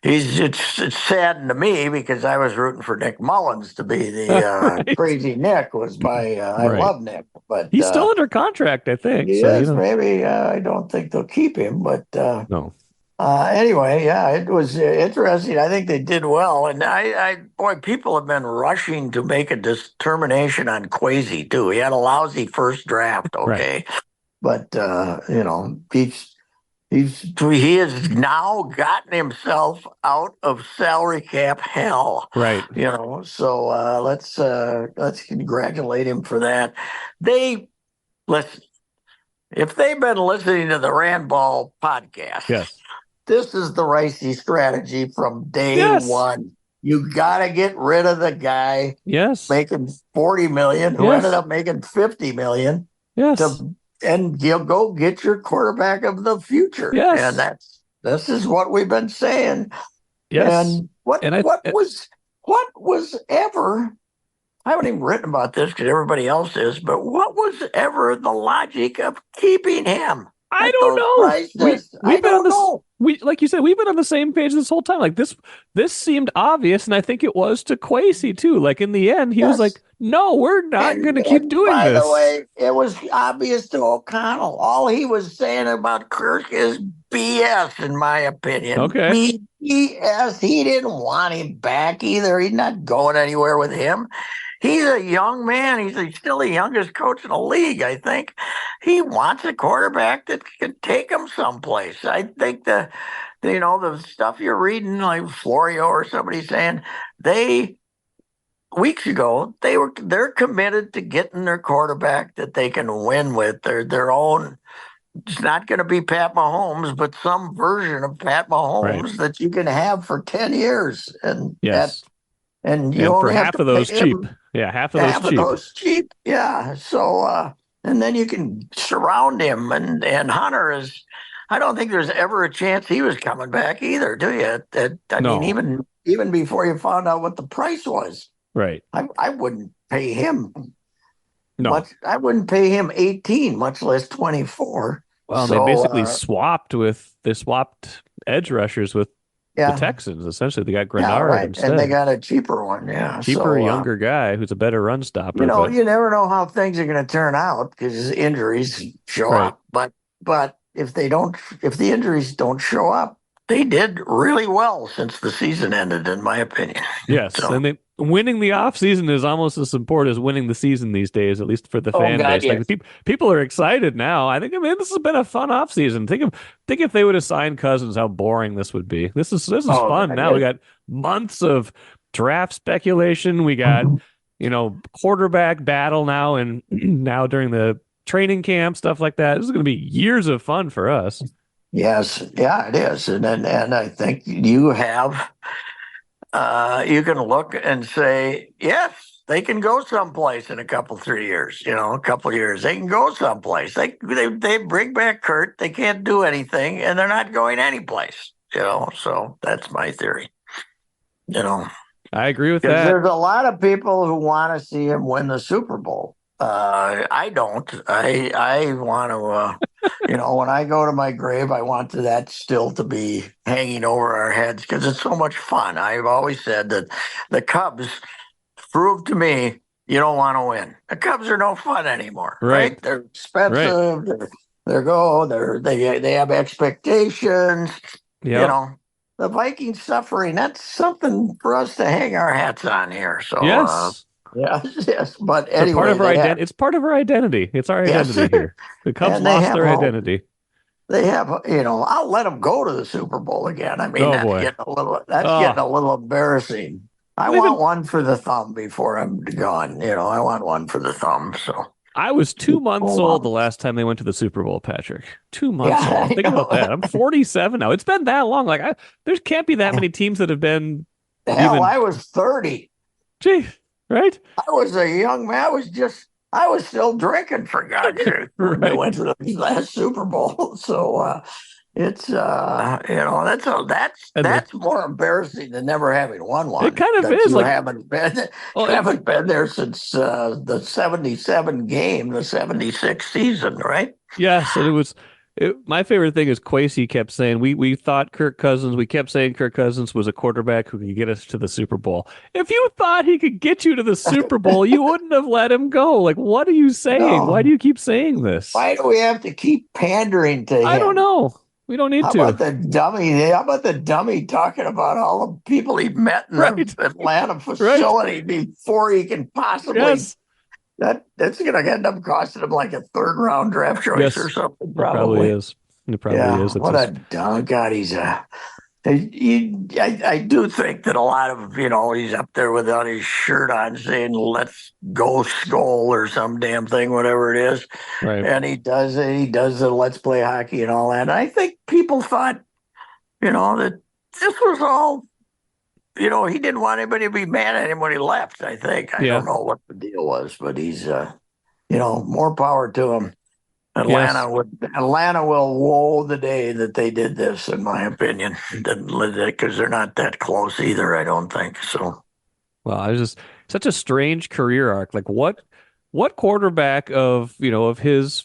[SPEAKER 2] He's it's sad to me because I was rooting for Nick Mullins to be the
[SPEAKER 1] Right.
[SPEAKER 2] crazy Nick was my I
[SPEAKER 1] Right.
[SPEAKER 2] love Nick, but
[SPEAKER 1] He's still under contract, I think. So,
[SPEAKER 2] yes, maybe I don't think they'll keep him, but
[SPEAKER 1] no.
[SPEAKER 2] anyway, yeah, it was interesting. I think they did well, and boy, people have been rushing to make a determination on Quasi too. He had a lousy first draft,
[SPEAKER 1] Right.
[SPEAKER 2] okay, but he has now gotten himself out of salary cap hell.
[SPEAKER 1] Right.
[SPEAKER 2] So let's congratulate him for that. They listen. If they've been listening to the Randball podcast,
[SPEAKER 1] Yes.
[SPEAKER 2] this is the Ricey strategy from day
[SPEAKER 1] Yes.
[SPEAKER 2] one. You got to get rid of the guy
[SPEAKER 1] Yes.
[SPEAKER 2] making $40 million who
[SPEAKER 1] Yes.
[SPEAKER 2] ended up making $50 million.
[SPEAKER 1] Yes.
[SPEAKER 2] And you'll go get your quarterback of the future.
[SPEAKER 1] Yes.
[SPEAKER 2] And this is what we've been saying.
[SPEAKER 1] Yes.
[SPEAKER 2] And what was ever, I haven't even written about this because everybody else is, but what was ever the logic of keeping him?
[SPEAKER 1] I don't know. We've been on this. Like you said, we've been on the same page this whole time. Like this seemed obvious, and I think it was to Quasi too. Like in the end, he was like, "No, we're not going to keep doing
[SPEAKER 2] this." By
[SPEAKER 1] this.
[SPEAKER 2] the way, it was obvious to O'Connell. All he was saying about Kirk is BS, in my opinion.
[SPEAKER 1] Okay.
[SPEAKER 2] BS. He didn't want him back either. He's not going anywhere with him. He's a young man. He's still the youngest coach in the league, I think. He wants a quarterback that can take him someplace. I think the stuff you're reading, like Florio or somebody saying, weeks ago, they're committed to getting their quarterback that they can win with. Their own. It's not going to be Pat Mahomes, but some version of Pat Mahomes that you can have for 10 years. And
[SPEAKER 1] yes.
[SPEAKER 2] And you
[SPEAKER 1] and
[SPEAKER 2] only
[SPEAKER 1] for
[SPEAKER 2] have
[SPEAKER 1] half
[SPEAKER 2] to
[SPEAKER 1] of those
[SPEAKER 2] pay
[SPEAKER 1] cheap.
[SPEAKER 2] him,
[SPEAKER 1] Yeah, half of those cheap.
[SPEAKER 2] Yeah. So and then you can surround him. And Hunter is. I don't think there's ever a chance he was coming back either, do you? I mean, even before you found out what the price was,
[SPEAKER 1] right?
[SPEAKER 2] I wouldn't pay him.
[SPEAKER 1] No,
[SPEAKER 2] I wouldn't pay him 18, much less 24.
[SPEAKER 1] Well, they basically swapped edge rushers with the Texans. Essentially, they got Grenard instead.
[SPEAKER 2] And they got a cheaper one,
[SPEAKER 1] cheaper, younger guy who's a better run stopper.
[SPEAKER 2] You never know how things are going to turn out because injuries show up. But if the injuries don't show up, they did really well since the season ended, in my opinion.
[SPEAKER 1] Yes, and winning the offseason is almost as important as winning the season these days, at least for the fan base.
[SPEAKER 2] Yes.
[SPEAKER 1] Like people are excited now. I think this has been a fun offseason. Think if they would have signed Cousins, how boring this would be. This is fun now. We got months of draft speculation. We got quarterback battle now, and now during the training camp, stuff like that. This is going to be years of fun for us.
[SPEAKER 2] Yes, yeah, it is, and I think you have, you can look and say, yes, they can go someplace in a couple, 3 years. A couple of years, they can go someplace. They bring back Kurt. They can't do anything, and they're not going anyplace. So that's my theory.
[SPEAKER 1] I agree with that.
[SPEAKER 2] There's a lot of people who want to see him win the Super Bowl. I don't. I want to, when I go to my grave, I want that still to be hanging over our heads because it's so much fun. I've always said that the Cubs proved to me you don't want to win. The Cubs are no fun anymore, right? They're expensive. Right. They have expectations.
[SPEAKER 1] Yep.
[SPEAKER 2] The Vikings suffering. That's something for us to hang our hats on here. So
[SPEAKER 1] yes.
[SPEAKER 2] Yes, but anyway,
[SPEAKER 1] it's part of our identity. It's our identity here. The Cubs lost their identity.
[SPEAKER 2] They have, I'll let them go to the Super Bowl again. I mean, getting a little embarrassing. I want one for the thumb before I'm gone. I want one for the thumb. So
[SPEAKER 1] I was 2 months old the last time they went to the Super Bowl, Patrick. 2 months old. Think about that. I'm 47 now. It's been that long. Like there can't be that many teams that have been.
[SPEAKER 2] Hell, I was 30.
[SPEAKER 1] Gee, right?
[SPEAKER 2] I was a young man. I was still drinking for God's sake when they
[SPEAKER 1] Right.
[SPEAKER 2] went to the last Super Bowl. So it's
[SPEAKER 1] And
[SPEAKER 2] that's more embarrassing than never having won
[SPEAKER 1] it
[SPEAKER 2] one.
[SPEAKER 1] kind of
[SPEAKER 2] That
[SPEAKER 1] is
[SPEAKER 2] you
[SPEAKER 1] like,
[SPEAKER 2] haven't been
[SPEAKER 1] oh,
[SPEAKER 2] you haven't been there since the '77 game, the '76 season, right?
[SPEAKER 1] yes, and my favorite thing is Quasey kept saying we thought Kirk Cousins, we kept saying Kirk Cousins was a quarterback who could get us to the Super Bowl. If you thought he could get you to the Super Bowl, you wouldn't have let him go. Like, what are you saying? Why do
[SPEAKER 2] No,
[SPEAKER 1] you keep saying this?
[SPEAKER 2] why do we have to keep pandering to
[SPEAKER 1] I don't
[SPEAKER 2] him?
[SPEAKER 1] know. We don't need
[SPEAKER 2] How
[SPEAKER 1] to.
[SPEAKER 2] about the dummy? How about the dummy talking about all the people he met in the
[SPEAKER 1] Right.
[SPEAKER 2] Atlanta
[SPEAKER 1] Right.
[SPEAKER 2] facility before he can possibly
[SPEAKER 1] Yes.
[SPEAKER 2] that's going to end up costing him like a third round draft choice or
[SPEAKER 1] Yes.
[SPEAKER 2] something,
[SPEAKER 1] It probably
[SPEAKER 2] probably.
[SPEAKER 1] is. It probably
[SPEAKER 2] Yeah,
[SPEAKER 1] is. It's
[SPEAKER 2] what a
[SPEAKER 1] just
[SPEAKER 2] dumb God. I do think that a lot of, he's up there without his shirt on saying, let's go Skull or some damn thing, whatever it is.
[SPEAKER 1] right.
[SPEAKER 2] And he does it. He does the let's play hockey and all that. And I think people thought, that this was all, he didn't want anybody to be mad at him when he left, I think. I
[SPEAKER 1] Yeah.
[SPEAKER 2] don't know what the deal was, but he's, more power to him.
[SPEAKER 1] Yes.
[SPEAKER 2] Atlanta will woe the day that they did this, in my opinion, because they're not that close either. I don't think so.
[SPEAKER 1] Well, I was just such a strange career arc. Like what quarterback of, of his,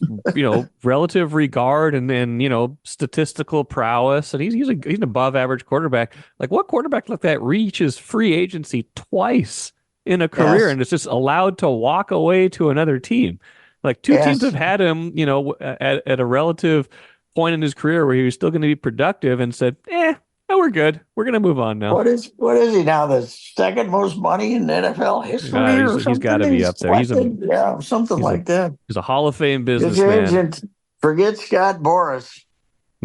[SPEAKER 1] relative regard and statistical prowess, and he's an above average quarterback. Like what quarterback like that reaches free agency twice in a career
[SPEAKER 2] Yes,
[SPEAKER 1] and is just allowed to walk away to another team? Like two teams have
[SPEAKER 2] yes.
[SPEAKER 1] had him, at a relative point in his career where he was still going to be productive and said, no, we're good. We're going to move on now.
[SPEAKER 2] What is he now? The second most money in NFL history or
[SPEAKER 1] He's got
[SPEAKER 2] something?
[SPEAKER 1] to be
[SPEAKER 2] He's
[SPEAKER 1] up there.
[SPEAKER 2] collected, yeah, something
[SPEAKER 1] He's a
[SPEAKER 2] like that.
[SPEAKER 1] he's a Hall of Fame
[SPEAKER 2] His
[SPEAKER 1] businessman.
[SPEAKER 2] agent, forget Scott Boras.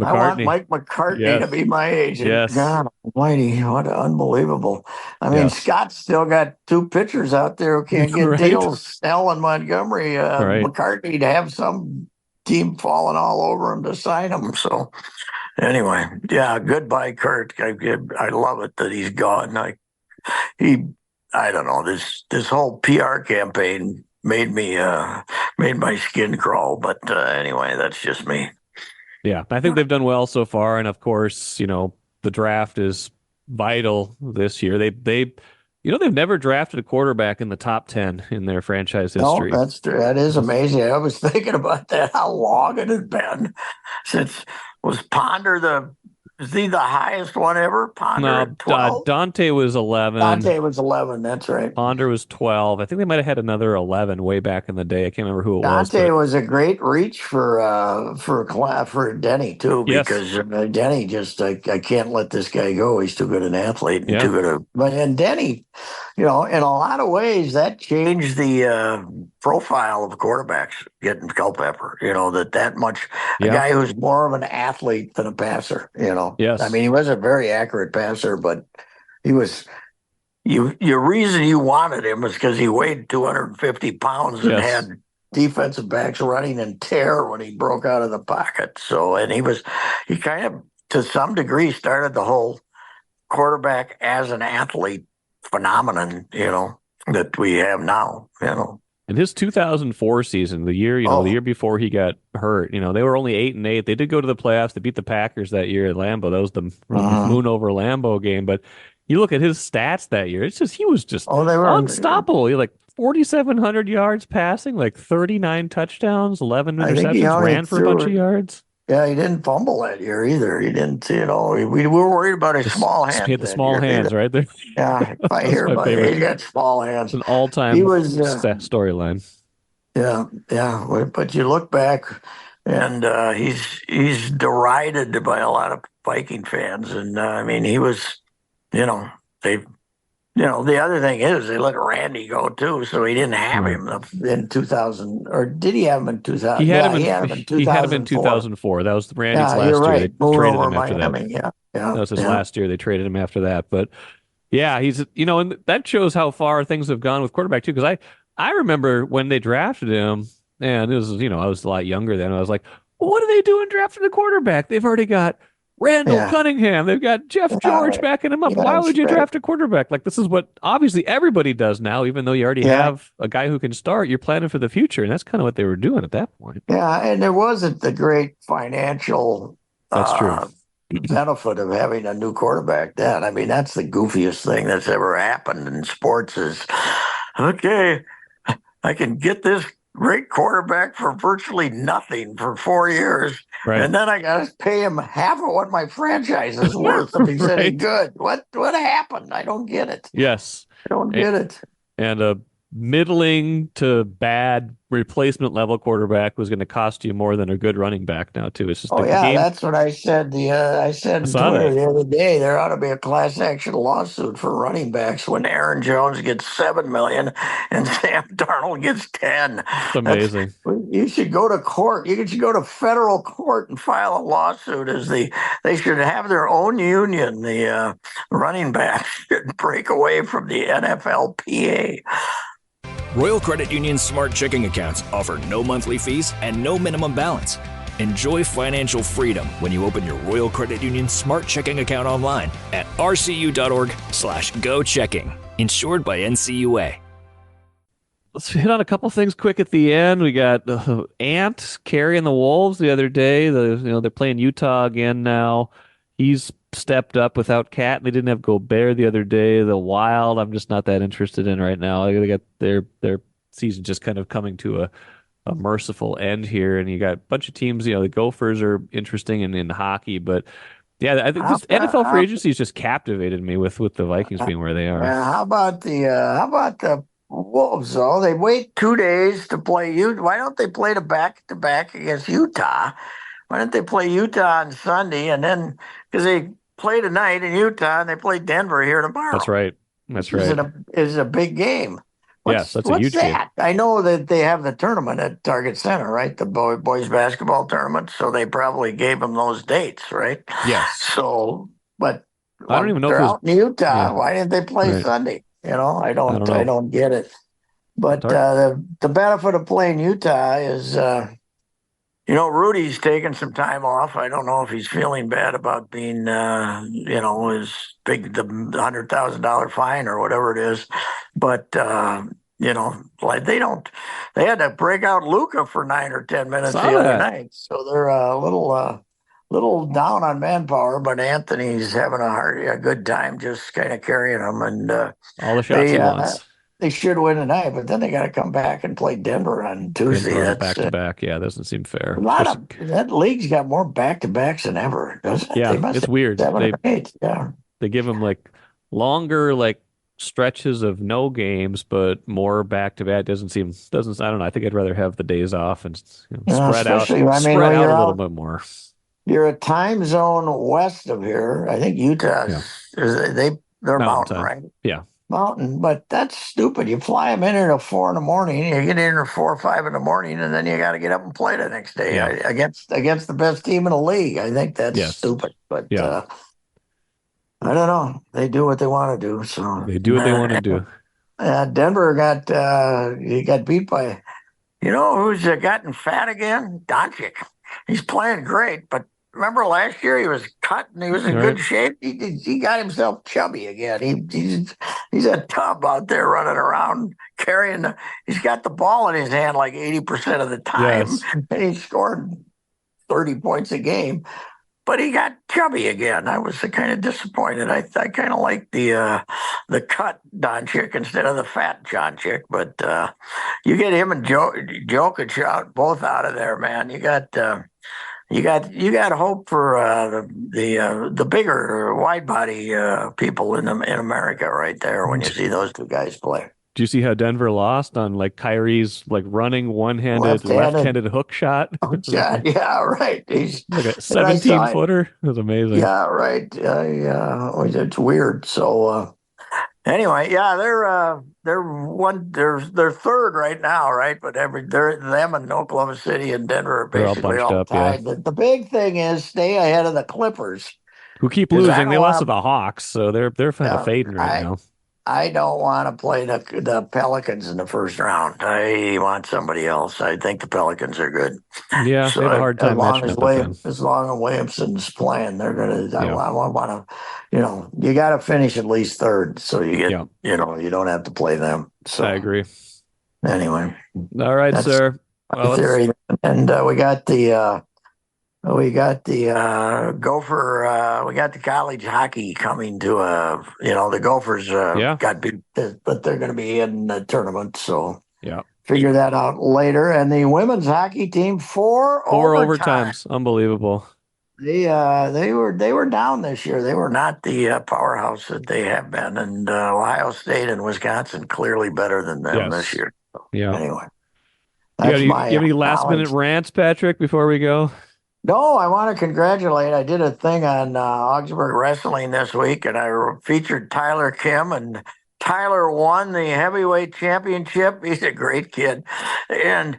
[SPEAKER 2] I want
[SPEAKER 1] McCartney.
[SPEAKER 2] Mike McCartney to
[SPEAKER 1] Yes.
[SPEAKER 2] be my agent.
[SPEAKER 1] Yes.
[SPEAKER 2] God almighty, what unbelievable. I mean,
[SPEAKER 1] Yes.
[SPEAKER 2] Scott's still got two pitchers out there who can't get
[SPEAKER 1] Right.
[SPEAKER 2] deals. Snell and Montgomery.
[SPEAKER 1] Right.
[SPEAKER 2] McCartney to have some team falling all over him to sign him. So anyway, yeah, goodbye, Kurt. I love it that he's gone. He, I don't know, this whole PR campaign made my skin crawl. But anyway, that's just me.
[SPEAKER 1] Yeah. I think they've done well so far. And of course, the draft is vital this year. They've never drafted a quarterback in the top 10 in their franchise
[SPEAKER 2] No,
[SPEAKER 1] history.
[SPEAKER 2] that is amazing. I was thinking about that, how long it had been since was Ponder is he the highest one ever? Ponder
[SPEAKER 1] No,
[SPEAKER 2] at 12?
[SPEAKER 1] Dante was 11.
[SPEAKER 2] Dante was 11, that's right.
[SPEAKER 1] Ponder was 12. I think they might have had another 11 way back in the day. I can't remember who it was,
[SPEAKER 2] Dante
[SPEAKER 1] but
[SPEAKER 2] was a great reach for Denny too,
[SPEAKER 1] yes.
[SPEAKER 2] because Denny just I can't let this guy go. He's too good an athlete and
[SPEAKER 1] Yeah.
[SPEAKER 2] too good a. But and Denny, in a lot of ways, that changed the profile of quarterbacks getting Culpepper. That much a
[SPEAKER 1] Yeah.
[SPEAKER 2] guy who's more of an athlete than a passer. I
[SPEAKER 1] Yes.
[SPEAKER 2] mean, he was a very accurate passer, but he was. Your reason you wanted him was because he weighed 250 pounds and
[SPEAKER 1] Yes.
[SPEAKER 2] had defensive backs running in tear when he broke out of the pocket. So, and he kind of, to some degree, started the whole quarterback as an athlete phenomenon, that we have now.
[SPEAKER 1] In his 2004 season, the
[SPEAKER 2] Oh,
[SPEAKER 1] year before he got hurt, they were only 8-8. They did go to the playoffs. They beat the Packers that year at Lambeau. That was the
[SPEAKER 2] uh,
[SPEAKER 1] moon over Lambeau game. But you look at his stats that year, he was just
[SPEAKER 2] oh, they were.
[SPEAKER 1] unstoppable. He had like 4,700 yards passing, like 39 touchdowns, 11
[SPEAKER 2] I think he
[SPEAKER 1] interceptions,
[SPEAKER 2] only
[SPEAKER 1] ran for a bunch
[SPEAKER 2] threw
[SPEAKER 1] of
[SPEAKER 2] it.
[SPEAKER 1] yards.
[SPEAKER 2] Yeah, he didn't fumble that year either. He didn't, we were worried about his small
[SPEAKER 1] He
[SPEAKER 2] hands
[SPEAKER 1] had the
[SPEAKER 2] that
[SPEAKER 1] small
[SPEAKER 2] year.
[SPEAKER 1] hands right there.
[SPEAKER 2] Yeah, if I
[SPEAKER 1] That's
[SPEAKER 2] hear
[SPEAKER 1] my
[SPEAKER 2] about it,
[SPEAKER 1] favorite.
[SPEAKER 2] he got small
[SPEAKER 1] It's
[SPEAKER 2] hands.
[SPEAKER 1] an
[SPEAKER 2] He
[SPEAKER 1] all-time
[SPEAKER 2] was.
[SPEAKER 1] storyline.
[SPEAKER 2] Yeah, yeah. But you look back, and he's derided by a lot of Viking fans, and I mean, he was, they, the other thing is they let Randy go too, so he didn't have
[SPEAKER 1] Right.
[SPEAKER 2] him in 2000, or did he have him in
[SPEAKER 1] He
[SPEAKER 2] 2000?
[SPEAKER 1] had
[SPEAKER 2] Yeah,
[SPEAKER 1] him
[SPEAKER 2] he
[SPEAKER 1] in
[SPEAKER 2] had him in
[SPEAKER 1] he had him in
[SPEAKER 2] 2004.
[SPEAKER 1] 2004. That was Randy's
[SPEAKER 2] Yeah, you're
[SPEAKER 1] last year. They
[SPEAKER 2] right. Moving
[SPEAKER 1] traded
[SPEAKER 2] over
[SPEAKER 1] him after that.
[SPEAKER 2] Miami. Yeah, yeah,
[SPEAKER 1] That was his
[SPEAKER 2] yeah.
[SPEAKER 1] last year. They traded him after that. But yeah, and that shows how far things have gone with quarterback too. Because I remember when they drafted him, and it was, I was a lot younger then. I was like, well, what are they doing drafting a quarterback? They've already got Randall
[SPEAKER 2] Yeah.
[SPEAKER 1] Cunningham. They've got Jeff George
[SPEAKER 2] Right.
[SPEAKER 1] backing him up.
[SPEAKER 2] Yeah,
[SPEAKER 1] Why
[SPEAKER 2] that's
[SPEAKER 1] would you
[SPEAKER 2] right.
[SPEAKER 1] draft a quarterback? Like, this is what obviously everybody does now, even though you already
[SPEAKER 2] Yeah.
[SPEAKER 1] have a guy who can start. You're planning for the future. And that's kind of what they were doing at that point.
[SPEAKER 2] Yeah. And there wasn't the great financial
[SPEAKER 1] That's true.
[SPEAKER 2] benefit of having a new quarterback then. I mean, that's the goofiest thing that's ever happened in sports is, okay, I can get this great quarterback for virtually nothing for 4 years,
[SPEAKER 1] Right.
[SPEAKER 2] and then I got to pay him half of what my franchise is worth if he's any
[SPEAKER 1] Right.
[SPEAKER 2] good. What happened? I don't get it.
[SPEAKER 1] Yes.
[SPEAKER 2] I don't
[SPEAKER 1] A-
[SPEAKER 2] get it.
[SPEAKER 1] And a middling to bad replacement level quarterback was going to cost you more than a good running back now, too. It's just
[SPEAKER 2] Oh
[SPEAKER 1] the
[SPEAKER 2] yeah,
[SPEAKER 1] game.
[SPEAKER 2] that's what I said. I said
[SPEAKER 1] I
[SPEAKER 2] on
[SPEAKER 1] saw
[SPEAKER 2] Twitter
[SPEAKER 1] that.
[SPEAKER 2] the other day there ought to be a class action lawsuit for running backs when Aaron Jones gets 7 million and Sam Darnold gets 10.
[SPEAKER 1] It's
[SPEAKER 2] That's
[SPEAKER 1] amazing.
[SPEAKER 2] you should go to court. You should go to federal court and file a lawsuit. They should have their own union. The running backs should break away from the NFLPA.
[SPEAKER 4] Royal Credit Union's smart checking accounts offer no monthly fees and no minimum balance. Enjoy financial freedom when you open your Royal Credit Union smart checking account online at rcu.org/go checking. Insured by NCUA.
[SPEAKER 1] Let's hit on a couple things quick at the end. We got Ant carrying the Wolves the other day. They're playing Utah again now. He's stepped up without Cat. They didn't have Gobert the other day. The Wild, I'm just not that interested in right now. They got their season just kind of coming to a merciful end here, and you got a bunch of teams. The Gophers are interesting in hockey, but yeah, I think
[SPEAKER 2] How,
[SPEAKER 1] this NFL free
[SPEAKER 2] how,
[SPEAKER 1] agency has just captivated me with the Vikings being where they are.
[SPEAKER 2] how about the Wolves, though? They wait 2 days to play you. Why don't they play the back-to-back against Utah? Why don't they play Utah on Sunday and then because they play tonight in Utah and they play Denver here
[SPEAKER 1] That's
[SPEAKER 2] tomorrow?
[SPEAKER 1] right. That's
[SPEAKER 2] Is
[SPEAKER 1] right.
[SPEAKER 2] it a big game?
[SPEAKER 1] Yes, that's a
[SPEAKER 2] What's
[SPEAKER 1] huge game.
[SPEAKER 2] that? I know that they have the tournament at Target Center, right? The boys basketball tournament. So they probably gave them those dates, right?
[SPEAKER 1] Yes.
[SPEAKER 2] So, but
[SPEAKER 1] I don't even know if
[SPEAKER 2] they're
[SPEAKER 1] it was.
[SPEAKER 2] out in Utah.
[SPEAKER 1] Yeah.
[SPEAKER 2] Why didn't they play
[SPEAKER 1] Right.
[SPEAKER 2] Sunday? I
[SPEAKER 1] I don't
[SPEAKER 2] I
[SPEAKER 1] know.
[SPEAKER 2] don't get it. But
[SPEAKER 1] Tar-
[SPEAKER 2] the benefit of playing Utah is, Rudy's taking some time off. I don't know if he's feeling bad about being, his the $100,000 fine or whatever it is. But like they had to break out Luca for 9 or 10 minutes
[SPEAKER 1] Saw
[SPEAKER 2] the other
[SPEAKER 1] that.
[SPEAKER 2] night, so they're a little down on manpower. But Anthony's having a good time, just kind of carrying them, and
[SPEAKER 1] All the shots
[SPEAKER 2] they
[SPEAKER 1] he
[SPEAKER 2] uh,
[SPEAKER 1] wants.
[SPEAKER 2] they should win tonight. But then they got to come back and play Denver on Tuesday.
[SPEAKER 1] Denver on a
[SPEAKER 2] That's
[SPEAKER 1] back to back. Yeah, doesn't seem
[SPEAKER 2] a
[SPEAKER 1] fair.
[SPEAKER 2] lot
[SPEAKER 1] Especially,
[SPEAKER 2] of that league's got more back to backs than ever, doesn't it? They
[SPEAKER 1] yeah,
[SPEAKER 2] must
[SPEAKER 1] it's
[SPEAKER 2] have
[SPEAKER 1] weird.
[SPEAKER 2] 7 or 8. Yeah.
[SPEAKER 1] They give him like longer stretches of no games, but more back to back doesn't. I don't know. I think I'd rather have the days off and
[SPEAKER 2] Especially, I mean,
[SPEAKER 1] spread
[SPEAKER 2] when
[SPEAKER 1] out a
[SPEAKER 2] you're
[SPEAKER 1] little
[SPEAKER 2] out,
[SPEAKER 1] bit more.
[SPEAKER 2] you're a time zone west of here. I think Utah's
[SPEAKER 1] Yeah,
[SPEAKER 2] they're
[SPEAKER 1] mountain
[SPEAKER 2] mountain,
[SPEAKER 1] time.
[SPEAKER 2] right?
[SPEAKER 1] Yeah,
[SPEAKER 2] Mountain, but that's stupid. You fly them in at 4 in the morning. You get in at 4 or 5 in the morning, and then you got to get up and play the next day
[SPEAKER 1] yeah,
[SPEAKER 2] against the best team in the league. I think that's
[SPEAKER 1] yes,
[SPEAKER 2] stupid, but
[SPEAKER 1] yeah.
[SPEAKER 2] I don't know. They do what they want to do. So
[SPEAKER 1] They do what they want to do.
[SPEAKER 2] Denver he got beat by who's gotten fat again? Doncic. He's playing great, but remember last year he was cut and he was in
[SPEAKER 1] All
[SPEAKER 2] good
[SPEAKER 1] right.
[SPEAKER 2] shape. He got himself chubby again. He's a tub out there running around carrying he's got the ball in his hand like 80% of the time,
[SPEAKER 1] Yes.
[SPEAKER 2] and he scored 30 points a game. But he got chubby again. I was kind of disappointed. I kind of like the cut Doncic instead of the fat Doncic. But you get him and Jokic both out of there, man. You got hope for the bigger wide body people in America right there when you see those two guys play.
[SPEAKER 1] Do you see how Denver lost on Kyrie's running one-handed
[SPEAKER 2] Left-handed.
[SPEAKER 1] left-handed hook shot?
[SPEAKER 2] Oh,
[SPEAKER 1] It was
[SPEAKER 2] God, yeah, right. He's
[SPEAKER 1] like a
[SPEAKER 2] and I saw
[SPEAKER 1] 17-footer. It was amazing.
[SPEAKER 2] yeah, right. It's weird. So anyway, yeah, they're third right now, right? But them and Oklahoma City and Denver are
[SPEAKER 1] They're all
[SPEAKER 2] basically
[SPEAKER 1] bunched
[SPEAKER 2] all
[SPEAKER 1] up, yeah.
[SPEAKER 2] tied. The big thing is stay ahead of the Clippers
[SPEAKER 1] Who keep
[SPEAKER 2] because I
[SPEAKER 1] losing. They
[SPEAKER 2] don't
[SPEAKER 1] lost to
[SPEAKER 2] want
[SPEAKER 1] the Hawks, so they're kind of
[SPEAKER 2] to.
[SPEAKER 1] fading right now.
[SPEAKER 2] I don't want to play the Pelicans in the first round. I want somebody else. I think the Pelicans are good.
[SPEAKER 1] Yeah, they
[SPEAKER 2] So
[SPEAKER 1] have a hard time matching up with them.
[SPEAKER 2] As long as Williamson's playing, they're gonna.
[SPEAKER 1] Yeah.
[SPEAKER 2] I want to, you got to finish at least third, so you get,
[SPEAKER 1] Yeah.
[SPEAKER 2] you don't have to play them. So
[SPEAKER 1] I agree.
[SPEAKER 2] anyway,
[SPEAKER 1] All right,
[SPEAKER 2] that's
[SPEAKER 1] sir.
[SPEAKER 2] my theory. And we got the Gopher. We got the college hockey coming to the Gophers
[SPEAKER 1] Yeah.
[SPEAKER 2] got beat, but they're going to be in the tournament. So
[SPEAKER 1] Yeah.
[SPEAKER 2] figure that out later. And the women's hockey team, four
[SPEAKER 1] overtimes. Unbelievable.
[SPEAKER 2] They were down this year. They were not the powerhouse that they have been. And Ohio State and Wisconsin clearly better than them this year. So,
[SPEAKER 1] Yeah.
[SPEAKER 2] Anyway,
[SPEAKER 1] You have any last minute rants, Patrick, before we go?
[SPEAKER 2] No, I want to congratulate. I did a thing on Augsburg Wrestling this week, and I featured Tyler Kim, and Tyler won the heavyweight championship. He's a great kid, and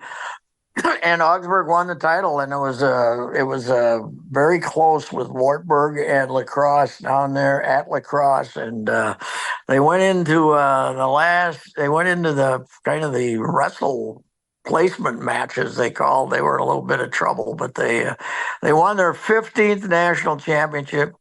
[SPEAKER 2] Augsburg won the title, and it was very close with Wartburg and Lacrosse down there at Lacrosse, and they went into the kind of the wrestle placement matches they called. They were in a little bit of trouble, but they won their 15th national championship,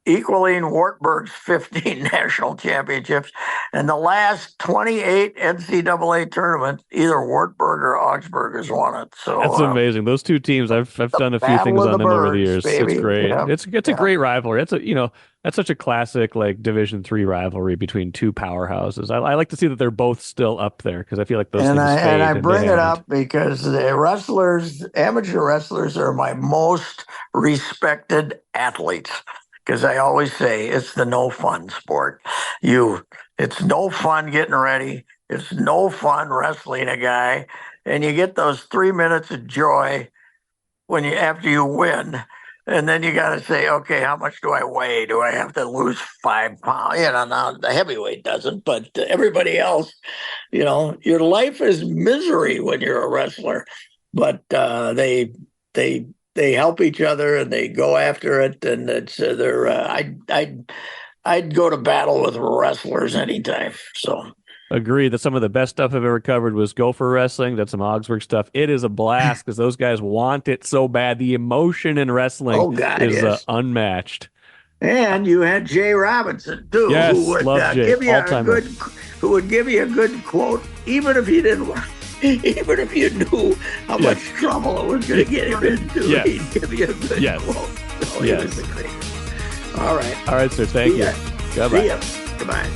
[SPEAKER 2] equaling Wartburg's 15 national championships. And the last 28 NCAA tournaments, either Wartburg or Augsburg has won it. So
[SPEAKER 1] that's amazing. Those two teams, I've done a few things on them over the years.
[SPEAKER 2] Baby.
[SPEAKER 1] It's great.
[SPEAKER 2] Yeah.
[SPEAKER 1] It's a great rivalry. That's such a classic like Division III rivalry between two powerhouses. I like to see that they're both still up there because I feel like those things fade.
[SPEAKER 2] And I bring it up because the amateur wrestlers are my most respected athletes. Because I always say it's the no fun sport. It's no fun getting ready. It's no fun wrestling a guy, and you get those 3 minutes of joy after you win, and then you got to say, okay, how much do I weigh? Do I have to lose 5 pounds? Now the heavyweight doesn't, but everybody else, your life is misery when you're a wrestler. But they help each other and they go after it, and it's I'd go to battle with wrestlers anytime. So
[SPEAKER 1] agree that some of the best stuff I've ever covered was Gopher wrestling. That's some Augsburg stuff. It is a blast because those guys want it so bad. The emotion in wrestling is unmatched.
[SPEAKER 2] And you had Jay Robinson too,
[SPEAKER 1] yes,
[SPEAKER 2] who would give you a good quote, even if you didn't want. Even if you knew how much trouble it was going to get him into, he'd give you a good quote. So he was the greatest. All right,
[SPEAKER 1] sir. Thank you.
[SPEAKER 2] Goodbye. See ya. Goodbye.